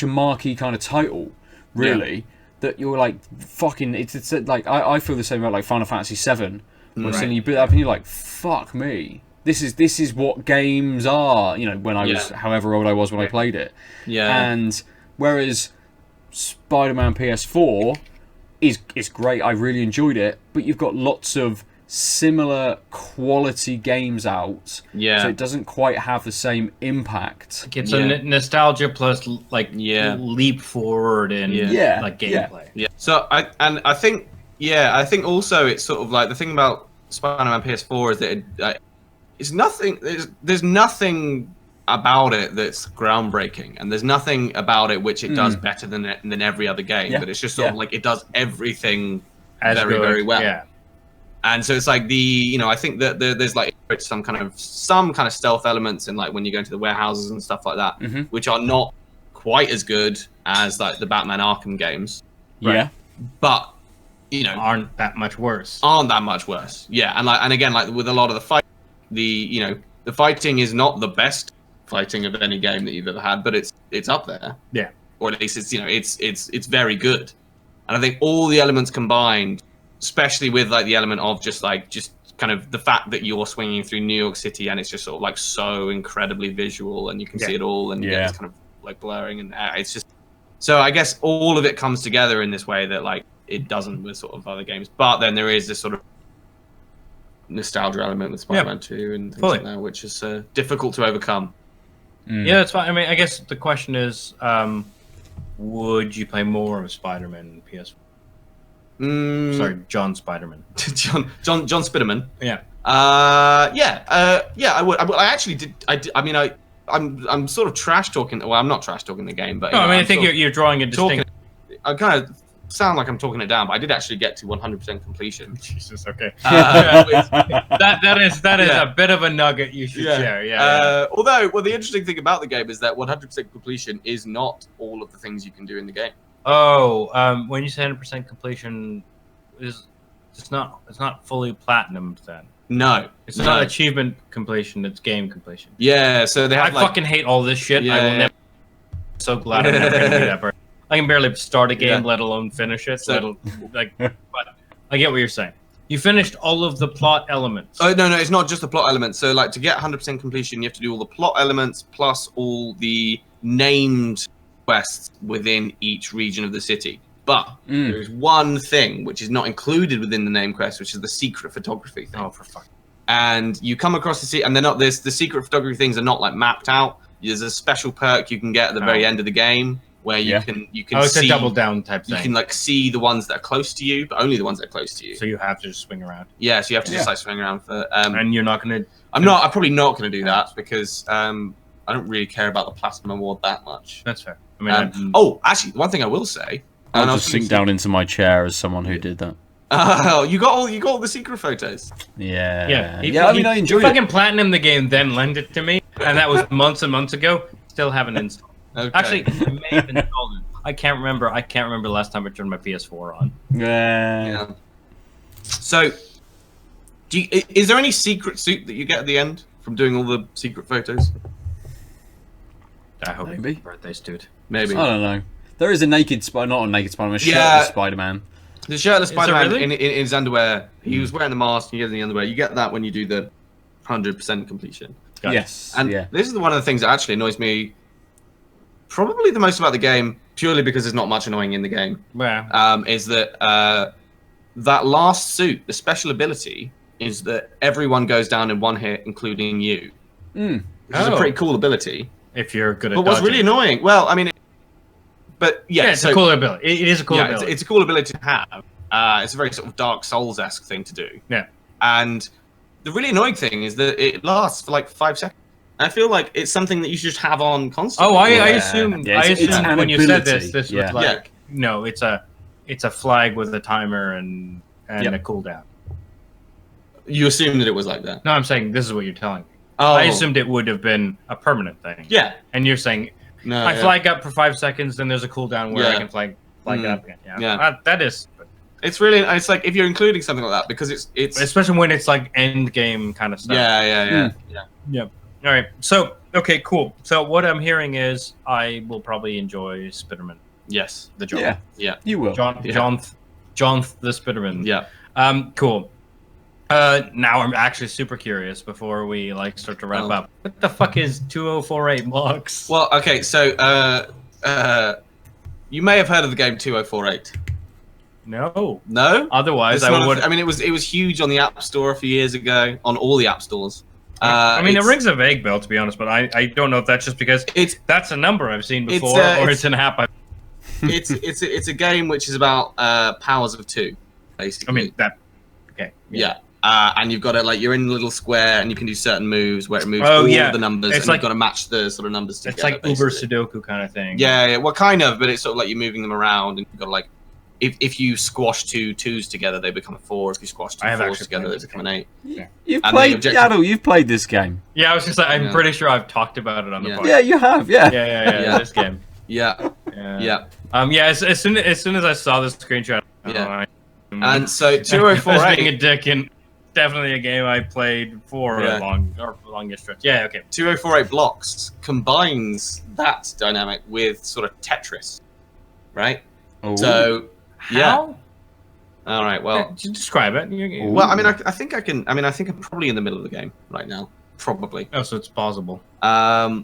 marquee kind of title, really, that you're like fucking. It's like I feel the same about like Final Fantasy VII. Where suddenly you boot up and you're like, fuck me. This is what games are. You know, when I was however old I was when I played it. Yeah. And whereas Spider-Man PS4 is great. I really enjoyed it, but you've got lots of similar quality games out, so it doesn't quite have the same impact. Like it's a nostalgia plus like leap forward in like gameplay. Yeah. So I think also it's sort of like the thing about Spider-Man PS4 is that it's nothing. There's nothing about it that's groundbreaking, and there's nothing about it which it does better than every other game. But it's just sort of like it does everything very well. Yeah. And so it's like I think that there's like some kind of stealth elements, and like when you go into the warehouses and stuff like that, which are not quite as good as like the Batman Arkham games. Right? Yeah. But aren't that much worse. Yeah. And again, like with a lot of the fight, the fighting is not the best fighting of any game that you've ever had, but it's up there. Yeah. Or at least it's very good. And I think all the elements combined, especially with like the element of just kind of the fact that you're swinging through New York City and it's just sort of like so incredibly visual and you can see it all, and you get this kind of like blurring, and it's just, so I guess all of it comes together in this way that like it doesn't with sort of other games. But then there is this sort of nostalgia element with Spider-Man 2 and things like that, which is difficult to overcome. Yeah, that's fine. I mean, I guess the question is, would you play more of Spider-Man in PS4? Sorry, John Spider-Man. John Spiderman. Yeah. I would. I actually did. I mean, I'm sort of trash talking. Well, I'm not trash talking the game, but no, I mean, I think you're drawing a distinct. I kind of sound like I'm talking it down, but I did actually get to 100% completion. Jesus, okay. That is a bit of a nugget you should share. Yeah. Although, the interesting thing about the game is that 100% completion is not all of the things you can do in the game. Oh, when you say 100% completion, it's not fully platinumed then. No, it's not achievement completion. It's game completion. Yeah, so they have. I fucking hate all this shit. I will never. So glad I'm never gonna do that. But I can barely start a game, let alone finish it. So, but I get what you're saying. You finished all of the plot elements. Oh no, it's not just the plot elements. So like to get 100% completion, you have to do all the plot elements plus all the named quests within each region of the city. But there is one thing which is not included within the name quest, which is the secret photography thing. Oh, for fuck! And you come across and they're not. The secret photography things are not like mapped out. There's a special perk you can get at the very end of the game where you can it's see, a double down type thing. You can like see the ones that are close to you, but only the ones that are close to you. So you have to just swing around. Yeah, so you have to just like swing around for. And you're not gonna. I'm probably not gonna do that because I don't really care about the platinum award that much. That's fair. I mean, actually, one thing I will say. I'll just sink down into my chair as someone who did that. You got all the secret photos. Yeah. I mean, I enjoyed it. Fucking platinum the game, then lend it to me, and that was months and months ago. Still haven't installed. Okay. Actually, I may have installed it. I can't remember the last time I turned my PS4 on. Yeah. So, is there any secret suit that you get at the end from doing all the secret photos? I hope it's birthdays, dude. Maybe. I don't know. There is a naked not a naked Spider-Man, a shirtless Spider-Man. The shirtless Spider-Man in his underwear. He was wearing the mask. You get the underwear. You get that when you do the 100% completion. Yes. And this is one of the things that actually annoys me probably the most about the game, purely because there's not much annoying in the game. Yeah. Is that that last suit, the special ability, is that everyone goes down in one hit, including you. Which is a pretty cool ability. If you're good at But what's really annoying, well, I mean... it's a cool ability. It is a cool ability. It's a cool ability to have. It's a very sort of Dark Souls-esque thing to do. Yeah. And the really annoying thing is that it lasts for like 5 seconds. I feel like it's something that you should have on constantly. Oh, I assumed when you said this was like, no, it's a flag with a timer and a cooldown. You assumed that it was like that? No, I'm saying this is what you're telling me. Oh. I assumed it would have been a permanent thing. Yeah. And you're saying... I flag up for 5 seconds, then there's a cooldown where I can flag up again. Yeah. That is... It's really, it's like if you're including something like that because it's especially when it's like end game kind of stuff. yeah. All right. So okay, cool. So what I'm hearing is I will probably enjoy Spiderman. Yes, The John. Yeah, you will. John the Spiderman. Yeah. Cool. Now I'm actually super curious before we like start to wrap up. What the fuck is 2048 blocks? Well, okay, so you may have heard of the game 2048. No. No? Otherwise, It's not I would. I mean, it was huge on the App Store a few years ago, on all the app stores. I mean, it rings a vague bell, to be honest, but I don't know if that's just because that's a number I've seen before, or it's an app. It's a game which is about powers of two, basically. I mean that. Okay. Yeah. And you've got to you're in a little square, and you can do certain moves where it moves all of the numbers, and you've got to match the sort of numbers together. It's like basically. Uber Sudoku kind of thing. Yeah, well, kind of, but it's sort of like you're moving them around, and you've got to if you squash two twos together, they become a 4. If you squash two fours together, they become an 8. You've played, Aadil, you've played this game. Yeah, I was just like, I'm pretty sure I've talked about it on the podcast. Yeah, you have. Yeah. Yeah. This game. Yeah. As soon as I saw this screenshot, and so I was 2048 being a dick, and definitely a game I played for a longest stretch. Yeah, okay. 2048 blocks combines that dynamic with sort of Tetris, right? Ooh. So How? All right. Well, describe it. Well, I mean, I think I can. I mean, I think I'm probably in the middle of the game right now. Probably. Oh, so it's plausible. Yeah.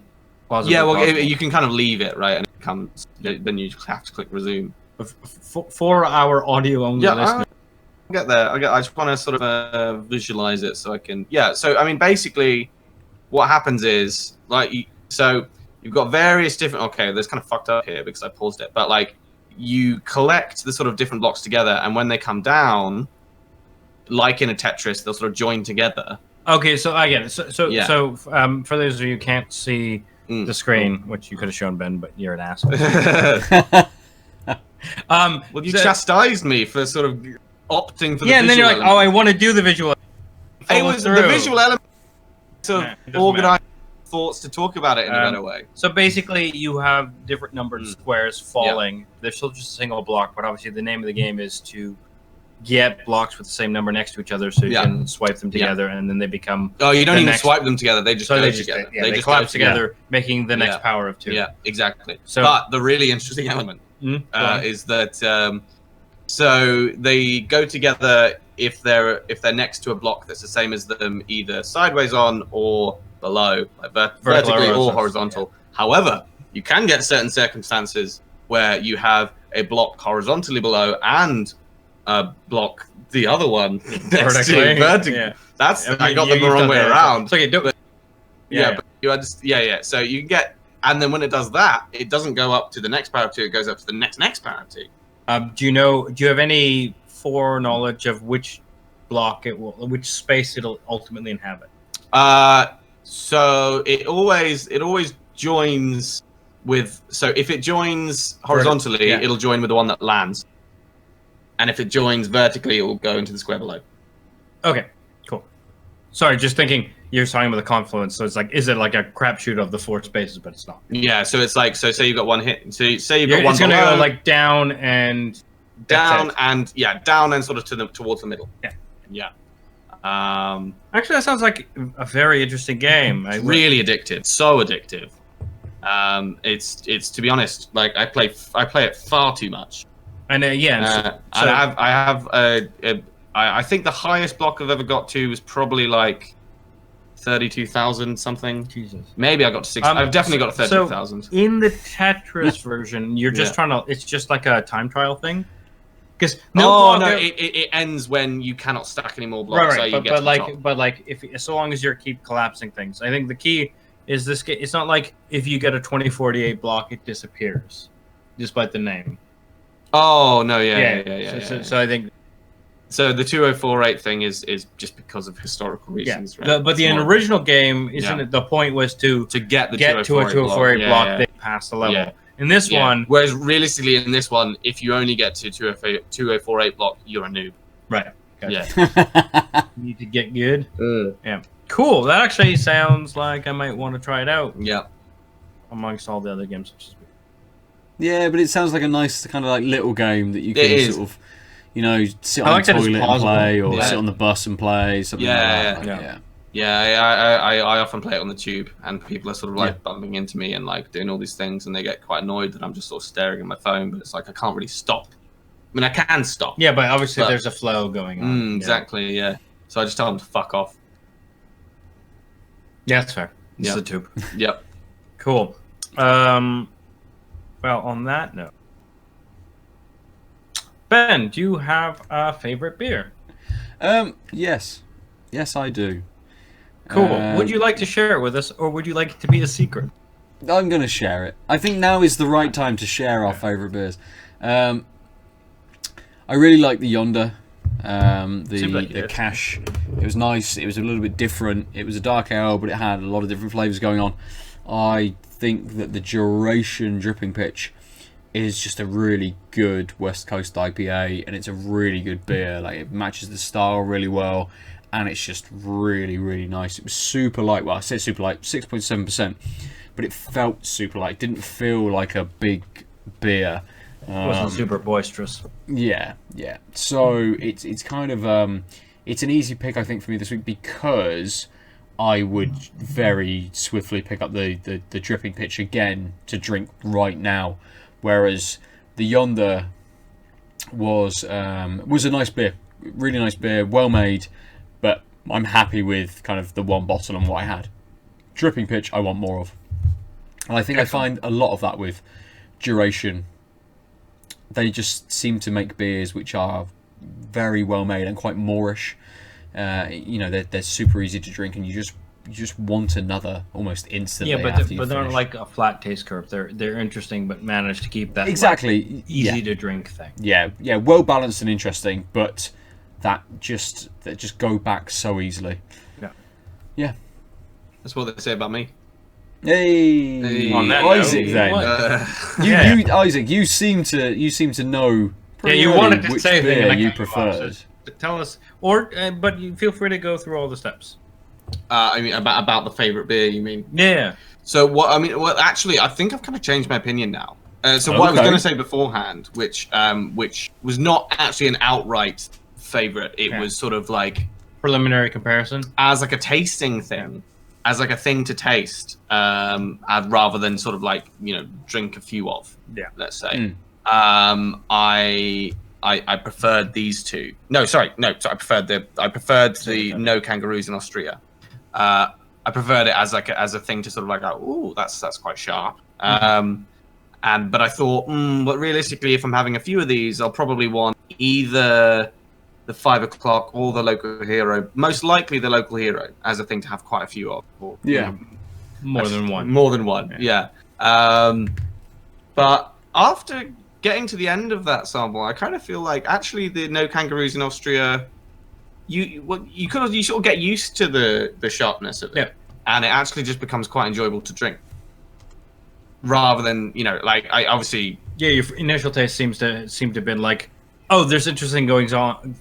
Well, possible. you can kind of leave it, right, and it comes. Then you just have to click resume. For our audio only listeners. I'll get there. I just want to sort of visualize it so I can. Yeah. So I mean, basically, what happens is so you've got various different. Okay, this kind of fucked up here because I paused it, but you collect the sort of different blocks together, and when they come down, like in a Tetris, they'll sort of join together. Okay, so I get it. So for those of you who can't see the screen, which you could have shown Ben, but you're an asshole. Well, you chastised me for sort of opting for the and then you're like, element. oh, I want to do the visual. It was the visual element to organize thoughts to talk about it in a better way. So basically, you have different numbered squares falling. Yep. They're still just a single block, but obviously the name of the game is to get blocks with the same number next to each other, so you can swipe them together, and then they become. Oh, you don't even swipe them together; they just go together. They just collapse together, making the next power of 2. Yeah, exactly. So, but the really interesting element is that so they go together if they're next to a block that's the same as them, either sideways on or below, vertically or horizontal. Yeah. However, you can get certain circumstances where you have a block horizontally below and a block the other one next to vertically. Yeah. That's I got them the wrong way around. Okay, but you understand. So you get, and then when it does that, it doesn't go up to the next power of 2. It goes up to the next power of 2. Do you have any foreknowledge of which block which space it'll ultimately inhabit? So it always joins with. So if it joins horizontally, it'll join with the one that lands, and if it joins vertically, it will go into the square below. Okay, cool. Sorry, just thinking you're talking about the confluence. So it's like, is it like a crapshoot of the 4 spaces? But it's not. Yeah. So it's like, so say you've got one hit. So say you've got one. It's gonna go like down and down and sort of towards the middle. Yeah. Actually, that sounds like a very interesting game. Really addictive, so addictive. It's to be honest, I play it far too much. And and I think the highest block I've ever got to was probably 32,000 something. Jesus. Maybe I got to 6. I've definitely got to 32,000. So in the Tetris version, you're just trying to. It's just like a time trial thing. Because it ends when you cannot stack any more blocks. Right. So but if so long as you keep collapsing things, I think the key is this. It's not like if you get a 2048 block, it disappears, despite the name. Oh no! Yeah. So I think. So the 2048 thing is just because of historical reasons, right? But the original game, isn't it? The point was to get to a 2048 block, they pass the level. Yeah. In this one, whereas realistically in this one, if you only get to 2048 block, you're a noob. Right. Gotcha. Yeah. You need to get good. Yeah. Cool. That actually sounds like I might want to try it out. Yeah. Amongst all the other games, which is Yeah, but it sounds like a nice kind of little game that you can sort of You know, sit I on like the that it's toilet and plausible. play, or Yeah. sit on the bus and play, something Yeah, like that. yeah. Yeah, I often play it on the tube, and people are sort of like Yeah. bumping into me and like doing all these things, and they get quite annoyed that I'm just sort of staring at my phone. But it's like I can't really stop. I mean, I can stop. Yeah, but obviously But- there's a flow going on. Yeah. Exactly. Yeah. So I just tell them to fuck off. Yeah, that's fair. It's Yeah. the tube. Yep. Cool. Well, on that note, Ben, do you have a favorite beer? Yes, I do. Cool. Would you like to share it with us, or would you like it to be a secret? I'm going to share it. I think now is the right time to share our favourite beers. I really like the Yonder. The cash. It was nice. It was a little bit different. It was a dark ale, but it had a lot of different flavours going on. I think that the Duration Dripping Pitch is just a really good West Coast IPA, and it's a really good beer. Like, it matches the style really well, and it's just really, really nice. It was super light. Well, I say super light, 6.7%, but it felt super light. It didn't feel like a big beer. It wasn't super boisterous. Yeah. So it's kind of it's an easy pick, I think, for me this week, because I would very swiftly pick up the Dripping Pitch again to drink right now, whereas the Yonder was a nice beer, really nice beer, well made, but I'm happy with kind of the one bottle and what I had. Dripping Pitch, I want more of, and I think I find a lot of that with Duration. They just seem to make beers which are very well made and quite moreish. They're super easy to drink, and you just want another almost instantly. Yeah, after you but they're not finish. like a flat taste curve. They're interesting, but manage to keep that Exactly easy to drink thing. Yeah, well balanced and interesting, but that just go back so easily. Yeah. That's what they say about me. Hey, On that Isaac, note, then what? Isaac, you seem to know. Pretty you early wanted to which say a thing, beer and I you cut you off, preferred. so tell us, but you feel free to go through all the steps. I mean, about the favorite beer, you mean? Yeah. So what? I mean, well, actually, I think I've kind of changed my opinion now. So what I was Okay. going to say beforehand, which was not actually an outright favorite. It Yeah. was sort of like Preliminary comparison. as like a tasting thing, as like a thing to taste, rather than sort of like drink a few of. Yeah. Let's say. I preferred these two. No, sorry. I preferred the No Kangaroos in Austria. I preferred it as a thing to sort of like, oh, that's quite sharp. But I thought, but realistically, if I'm having a few of these, I'll probably want either the 5 o'clock or the Local Hero. Most likely the Local Hero as a thing to have quite a few of. Or, More than one. More than one. Yeah. But after getting to the end of that sample, I kind of feel like actually the No Kangaroos in Austria, you sort of get used to the sharpness of it, and it actually just becomes quite enjoyable to drink. Rather than like I obviously your initial taste seems to have been like, oh, there's interesting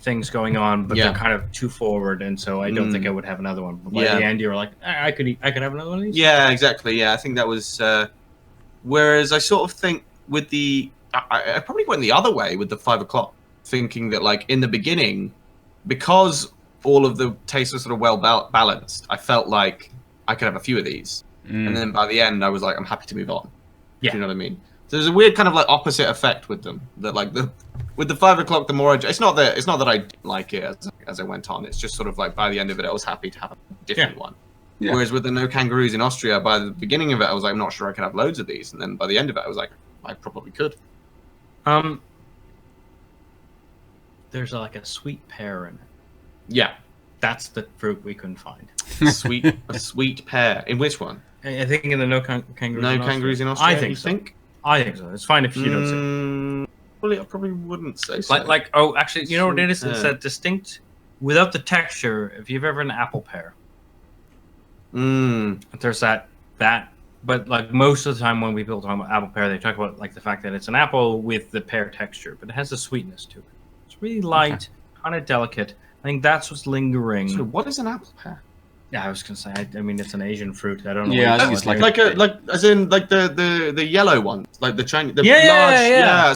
things going on, but they're kind of too forward, and so I don't think I would have another one. But by the end, you were like, I could have another one of these. Yeah, exactly. Yeah, I think that was. Whereas I sort of think with I probably went the other way with the 5 o'clock, thinking that like in the beginning, because all of the tastes were sort of well balanced, I felt like I could have a few of these, and then by the end, I was like, I'm happy to move on. Yeah. Do you know what I mean? So there's a weird kind of like opposite effect with them. That like with the 5 o'clock, the more it's not that I didn't like it as I went on. It's just sort of like by the end of it, I was happy to have a different one. Yeah. Whereas with the No Kangaroos in Austria, by the beginning of it, I was like, I'm not sure I could have loads of these, and then by the end of it, I was like, I probably could. There's like a sweet pear in it. Yeah, that's the fruit we couldn't find. A sweet pear. In which one? I think in the No Kangaroos. No Kangaroos in Austria. I think so. I think so. It's fine if you don't say. I probably wouldn't say so. Oh, actually, you know what it is? It's that distinct, without the texture. If you've ever had an apple pear, there's that. But like most of the time when people talk about apple pear, they talk about like the fact that it's an apple with the pear texture, but it has a sweetness to it. It's really light, kind of delicate. I think that's what's lingering. So what is an apple pear? Yeah, I was gonna say. I mean, it's an Asian fruit. I don't know. Yeah, I think it's like as in like the yellow one, like the Chinese. Yeah.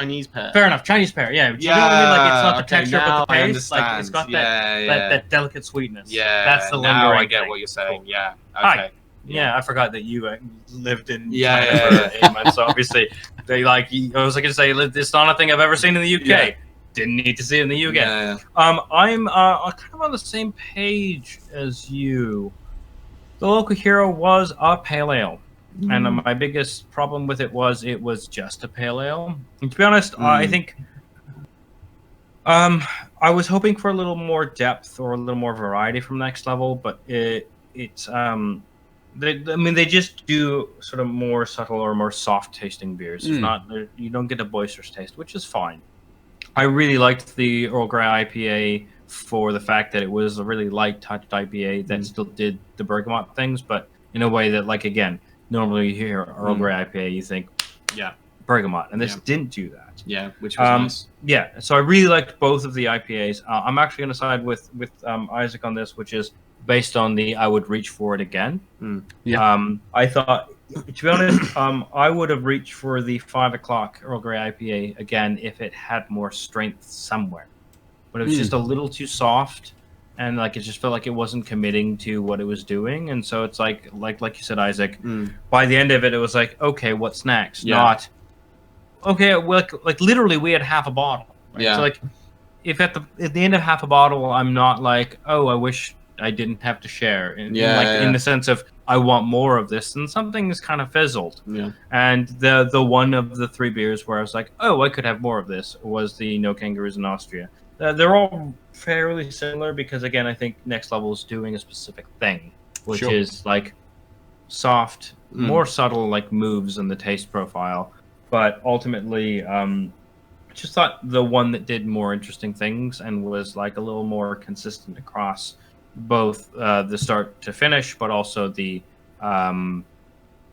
Chinese pear. Fair enough, Chinese pear. Yeah, you know what I mean? Like it's not the okay, texture, but now the I taste. Like it's got understand. that delicate sweetness. Yeah, that's the now lingering I get thing. what you're saying. Cool. Yeah. Hi. Okay. Yeah, I forgot that you lived in Yeah, China yeah, for 8 months. So obviously, they like. I was going to say it's not a thing I've ever seen in the UK. Yeah. Didn't need to see it in the UK. Yeah. I'm kind of on the same page as you. The local hero was a pale ale, and my biggest problem with it was just a pale ale. And to be honest, I think I was hoping for a little more depth or a little more variety from Next Level, but it's they just do sort of more subtle or more soft tasting beers. It's not you don't get a boisterous taste, which is fine. I really liked the Earl Grey IPA for the fact that it was a really light touched IPA that still did the bergamot things, but in a way that, like, again, normally you hear Earl Grey IPA, you think, yeah, bergamot, and this didn't do that. Yeah, which was nice. Yeah, so I really liked both of the IPAs. I'm actually going to side with Isaac on this, which is based on the I would reach for it again. I thought, to be honest, I would have reached for the 5 o'clock Earl Grey IPA again if it had more strength somewhere. But it was just a little too soft, and like it just felt like it wasn't committing to what it was doing. And so it's like you said, Isaac, by the end of it, it was like, okay, what's next? Not, okay, well, like literally we had half a bottle. Right? Yeah. So like, if at the end of half a bottle, I'm not like, oh, I wish I didn't have to share. In the sense of I want more of this, and something is kind of fizzled. Yeah. And the one of the 3 beers where I was like, oh, I could have more of this was the No Kangaroos in Austria. They're all fairly similar because, again, I think Next Level is doing a specific thing, which is like soft, more subtle, like moves in the taste profile. But ultimately, I just thought the one that did more interesting things and was like a little more consistent across both the start to finish, but also the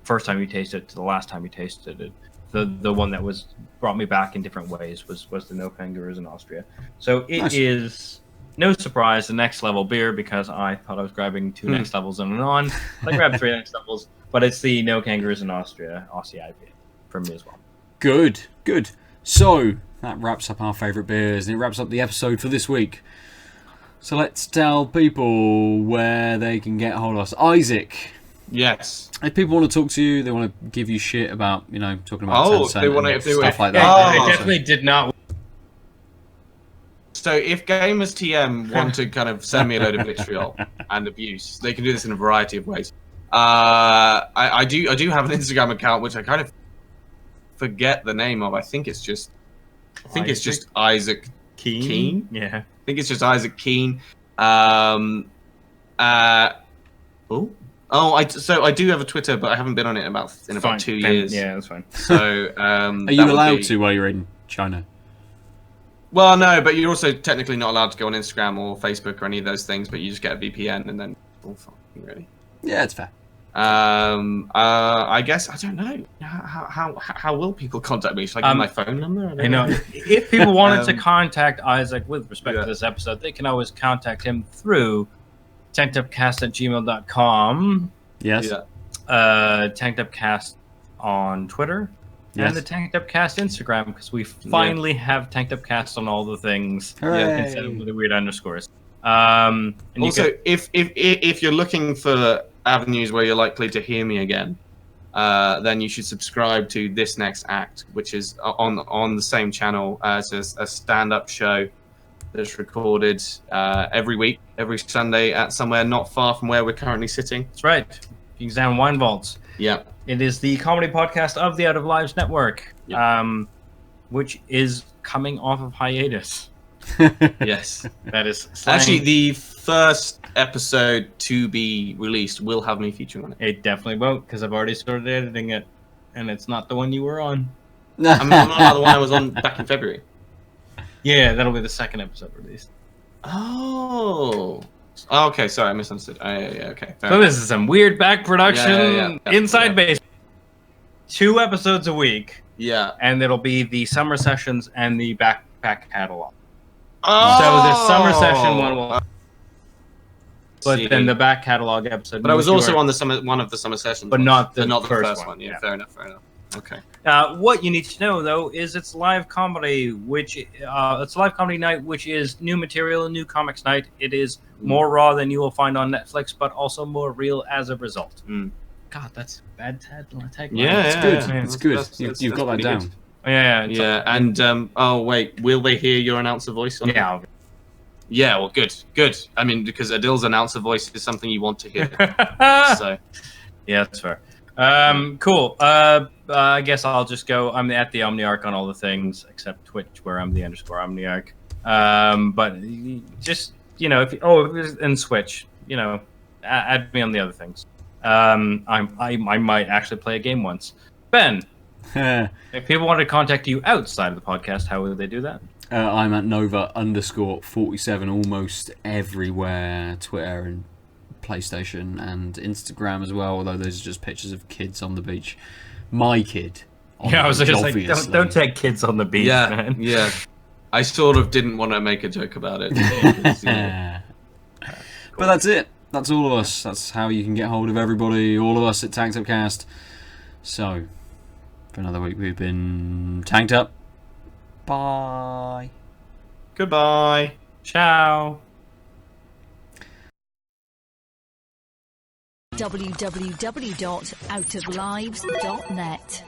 first time you taste it to the last time you tasted it. The one that was brought me back in different ways was the No Kangaroos in Austria. So it is no surprise the Next Level beer because I thought I was grabbing 2 Next Levels in and on. I grabbed 3 Next Levels, but it's the No Kangaroos in Austria, Aussie IPA for me as well. Good. So that wraps up our favourite beers, and it wraps up the episode for this week. So let's tell people where they can get hold of us. Isaac. Yes. If people want to talk to you, they want to give you shit about, talking about stuff like that. I definitely did not. So if Gamers TM want to kind of send me a load of vitriol and abuse, they can do this in a variety of ways. I do have an Instagram account which I kind of forget the name of. I think it's just Issac Kean. Yeah. I think it's just Issac Kean. I do have a Twitter, but I haven't been on it in about 2 years. Yeah, that's fine. So, are you allowed to while you're in China? Well, no, but you're also technically not allowed to go on Instagram or Facebook or any of those things. But you just get a VPN, and then all fine, really. Yeah, it's fair. I guess I don't know how will people contact me? Should I give my phone number? I know. If people wanted to contact Isaac with respect to this episode, they can always contact him through tankedupcast@gmail.com. Yes. Tankedupcast on Twitter. Yes. And the Tanked Up Cast Instagram, because we finally have Tanked Up Cast on all the things instead of the weird underscores. And also, if you're looking for avenues where you're likely to hear me again, then you should subscribe to This Next Act, which is on the same channel as a stand-up show that's recorded every week, every Sunday at somewhere not far from where we're currently sitting. That's right. You can examine Wine Vaults. Yeah. It is the comedy podcast of the Out of Lives Network, which is coming off of hiatus. Yes. That is slang. Actually, the first episode to be released will have me featuring on it. It definitely won't, because I've already started editing it, and it's not the one you were on. I'm not the one I was on back in February. Yeah, that'll be the second episode released. Oh, okay. Sorry, I misunderstood. Okay. So this is some weird back production inside base. 2 episodes a week. Yeah. And it'll be the summer sessions and the back catalog. Oh. So the summer session one will. But then the back catalog episode. But I was also on one of the summer sessions. But not the first one. Yeah, fair enough. Okay. What you need to know, though, is it's live comedy, it's live comedy night, which is new material, new comics night. It is more raw than you will find on Netflix, but also more real as a result. God, that's a bad tagline. Yeah, It's good. yeah. It's good. That's You've got that pretty down. good. Yeah. And oh wait, will they hear your announcer voice? On Yeah. Yeah. Well, good. I mean, because Adil's announcer voice is something you want to hear. So. Yeah, that's fair. Cool. I guess I'll just go. I'm at the Omniarch on all the things except Twitch, where I'm the _Omniarch. But just and Switch. Add me on the other things. I might actually play a game once. Ben, if people want to contact you outside of the podcast, how would they do that? I'm at Nova_47 almost everywhere. Twitter and PlayStation and Instagram as well, although those are just pictures of kids on the beach. My kid. I was just like, obviously. don't take kids on the beach, man. Yeah. I sort of didn't want to make a joke about it. But that's it. That's all of us. That's how you can get hold of everybody, all of us at Tanked Upcast. So, for another week, we've been tanked up. Bye. Goodbye. Ciao. www.outoflives.net